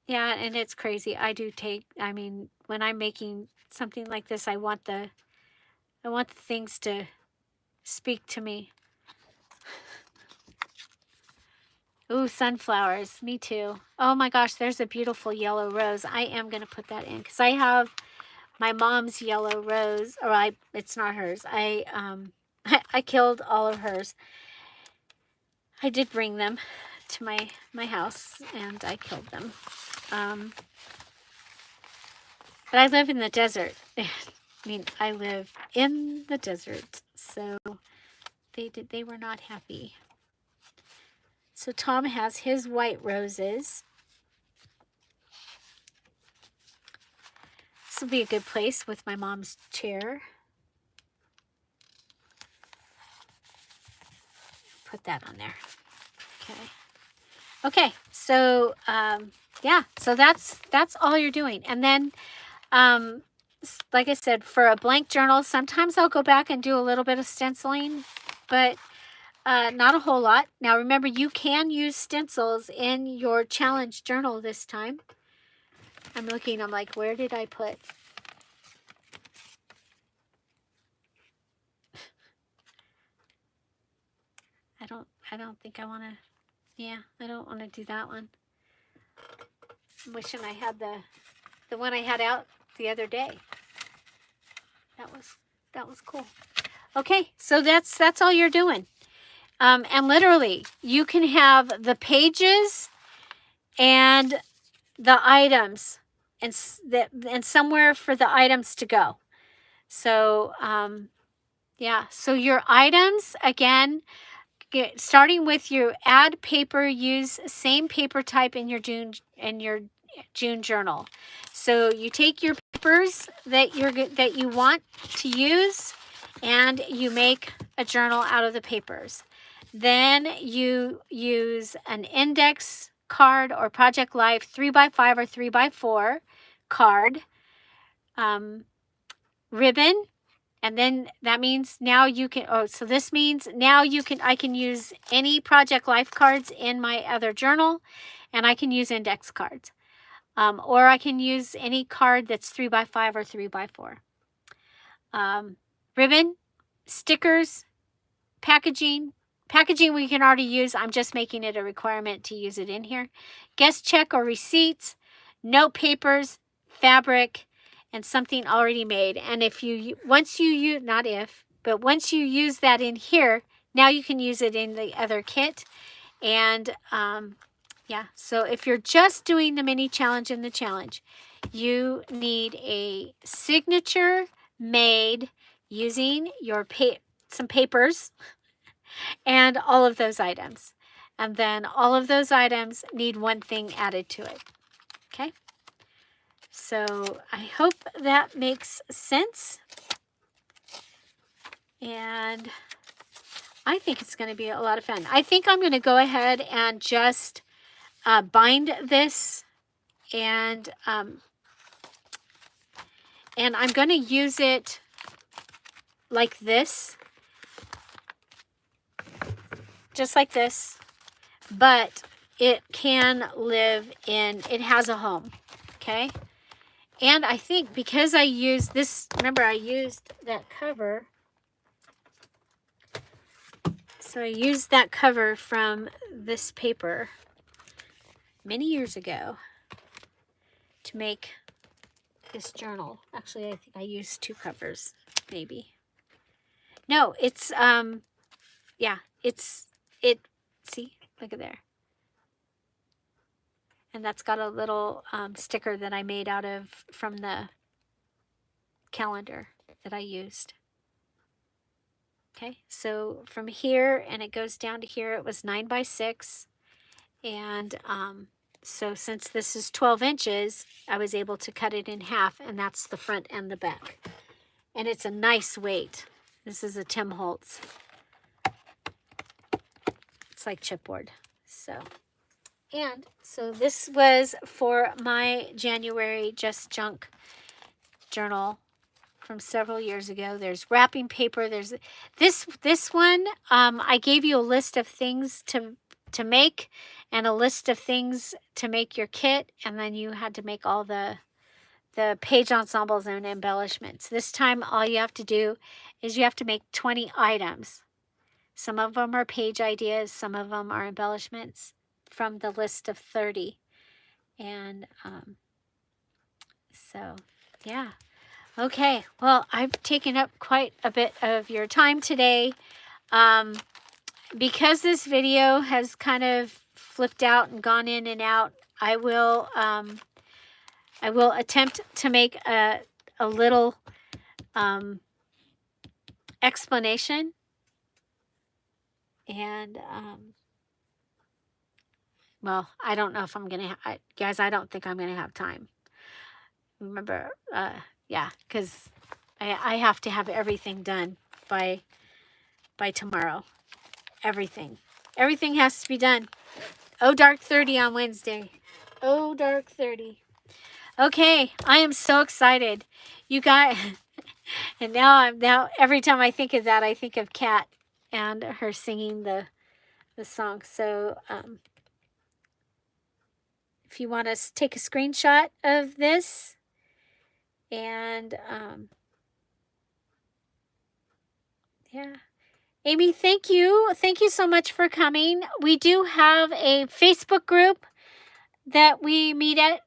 Yeah, and it's crazy. I mean, when I'm making something like this, I want the things to speak to me. Ooh, sunflowers. Me too. Oh my gosh, there's a beautiful yellow rose. I am going to put that in because I have my mom's yellow rose. Or it's not hers. I killed all of hers. I did bring them to my house and I killed them. But I live in the desert. I mean, I live in the desert. So they were not happy. So Tom has his white roses. This will be a good place with my mom's chair. Put that on there. Okay, so yeah, so that's all you're doing. And then like I said, for a blank journal, sometimes I'll go back and do a little bit of stenciling, but not a whole lot. Now remember, you can use stencils in your challenge journal this time. I'm looking, I'm like, where did I put? I don't think I want to, yeah, I don't want to do that one. I'm wishing I had the one I had out the other day. That was cool. Okay, so that's all you're doing. And literally, you can have the pages and the items and somewhere for the items to go. So, yeah. So your items, again, starting with your add paper, use same paper type in your June journal. So you take your papers that you want to use and you make a journal out of the papers. Then you use an index card or Project Life 3x5 or 3x4 card, ribbon, and then that means now you can, so this means now I can use any Project Life cards in my other journal, and I can use index cards. Or I can use any card that's 3x5 or 3x4. Ribbon, stickers, packaging. Packaging we can already use. I'm just making it a requirement to use it in here. Guest check or receipts, note papers, fabric, and something already made. And once you use that in here, now you can use it in the other kit. And yeah, so if you're just doing the mini challenge and the challenge, you need a signature made using your some papers and all of those items. And then all of those items need one thing added to it. Okay? So I hope that makes sense. And I think it's going to be a lot of fun. I think I'm going to go ahead and just bind this, and I'm going to use it like this, just like this, but it can live in, it has a home, okay? And I think because I used this, remember I used that cover, so I used that cover from this paper many years ago to make this journal. Actually, I think I used 2 covers, maybe. No, it's, yeah, see, look at there. And that's got a little sticker that I made from the calendar that I used. Okay, so from here, and it goes down to here, it was 9 by 6. And so since this is 12 inches, I was able to cut it in half, and that's the front and the back. And it's a nice weight. This is a Tim Holtz. It's like chipboard. So this was for my January Just Junk journal from several years ago. There's wrapping paper. There's this one. I gave you a list of things to make, and a list of things to make your kit, and then you had to make all the page ensembles and embellishments. This time, all you have to do is you have to make 20 items. Some of them are page ideas, some of them are embellishments from the list of 30. And so, yeah. Okay, well, I've taken up quite a bit of your time today. Because this video has kind of flipped out and gone in and out, I will attempt to make a little explanation. And well, I don't know if I'm gonna guys, I don't think I'm gonna have time. Remember, yeah, because I have to have everything done by tomorrow. Everything has to be done. Oh, dark 30 on Wednesday. Oh, dark 30. Okay, I am so excited, you guys. And now every time I think of that, I think of Kat and her singing the song. So if you want to take a screenshot of this, and yeah. Amy, thank you so much for coming. We do have a Facebook group that we meet at,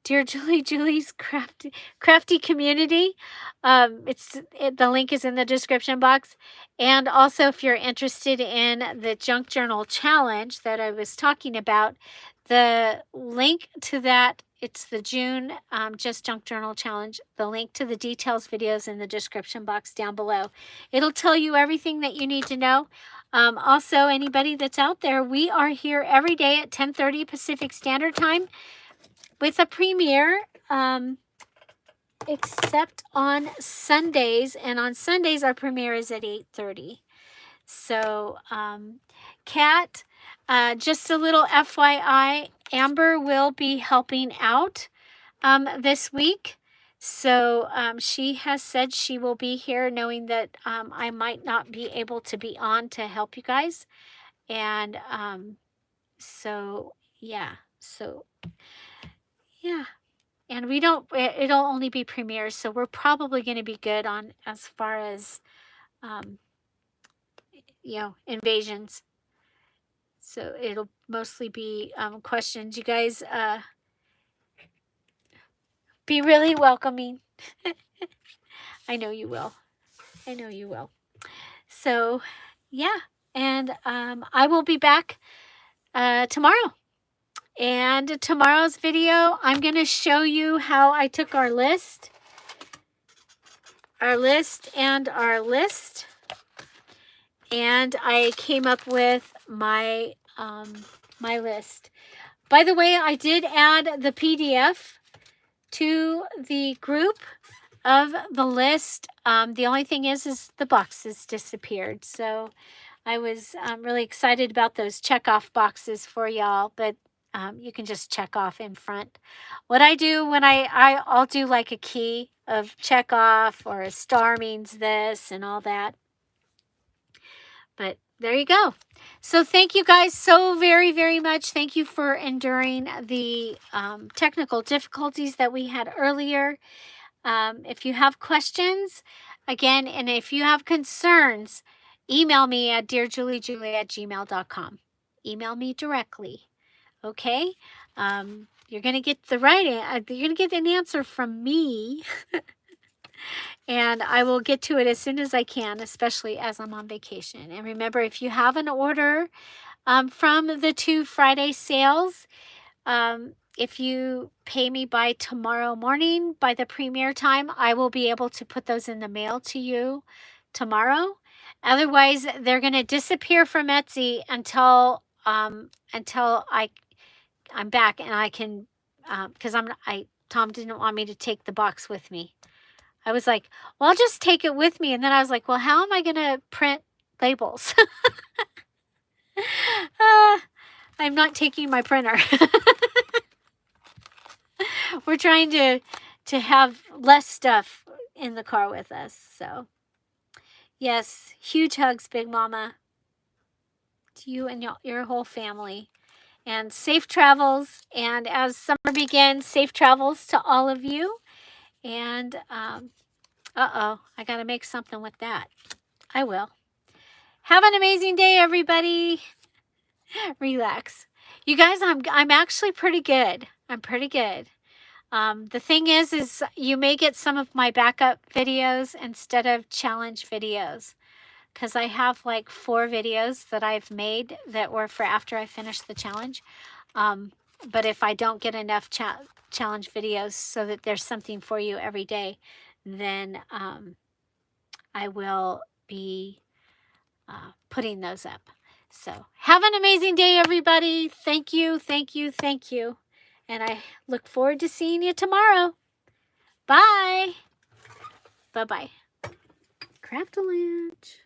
Dear Julie's crafty community. The link is in the description box. And also, if you're interested in the Junk Journal Challenge that I was talking about, the link to that, it's the June Just Junk Journal Challenge. The link to the details videos in the description box down below. It'll tell you everything that you need to know. Also, anybody that's out there, we are here every day at 10:30 Pacific Standard Time with a premiere, except on Sundays. And on Sundays, our premiere is at 8:30. So, Kat, just a little FYI, Amber will be helping out this week. So she has said she will be here, knowing that I might not be able to be on to help you guys. And so, yeah. So, yeah. And we don't, it'll only be premieres, so we're probably going to be good on as far as, invasions. So it'll mostly be questions. You guys be really welcoming. I know you will. I know you will. So, yeah. And I will be back tomorrow. And tomorrow's video, I'm going to show you how I took our list, and I came up with my my list. By the way, I did add the PDF to the group. of the list. The only thing is the boxes disappeared. So I was really excited about those check off boxes for y'all, but you can just check off in front. What I do when I'll do like a key of check off, or a star means this and all that. But there you go. So thank you guys so very, very much. Thank you for enduring the technical difficulties that we had earlier. If you have questions, again, and if you have concerns, email me at DearJulieJulie@gmail.com. Email me directly. Okay? You're going to get the you're going to get an answer from me. And I will get to it as soon as I can, especially as I'm on vacation. And remember, if you have an order from the 2 Friday sales, if you pay me by tomorrow morning, by the premiere time, I will be able to put those in the mail to you tomorrow. Otherwise, they're going to disappear from Etsy until I'm back, and I can, because Tom didn't want me to take the box with me. I was like, well, I'll just take it with me. And then I was like, well, how am I going to print labels? I'm not taking my printer. We're trying to have less stuff in the car with us. So, yes, huge hugs, Big Mama, to you and your whole family. And safe travels. And as summer begins, safe travels to all of you. And, I got to make something with that. I will. Have an amazing day, everybody. Relax. You guys, I'm actually pretty good. I'm pretty good. The thing is you may get some of my backup videos instead of challenge videos, because I have like 4 videos that I've made that were for after I finished the challenge. But if I don't get enough challenge videos so that there's something for you every day, then I will be putting those up. So have an amazing day, everybody. Thank you, thank you, thank you. And I look forward to seeing you tomorrow. Bye. Bye-bye. Craft a lunch.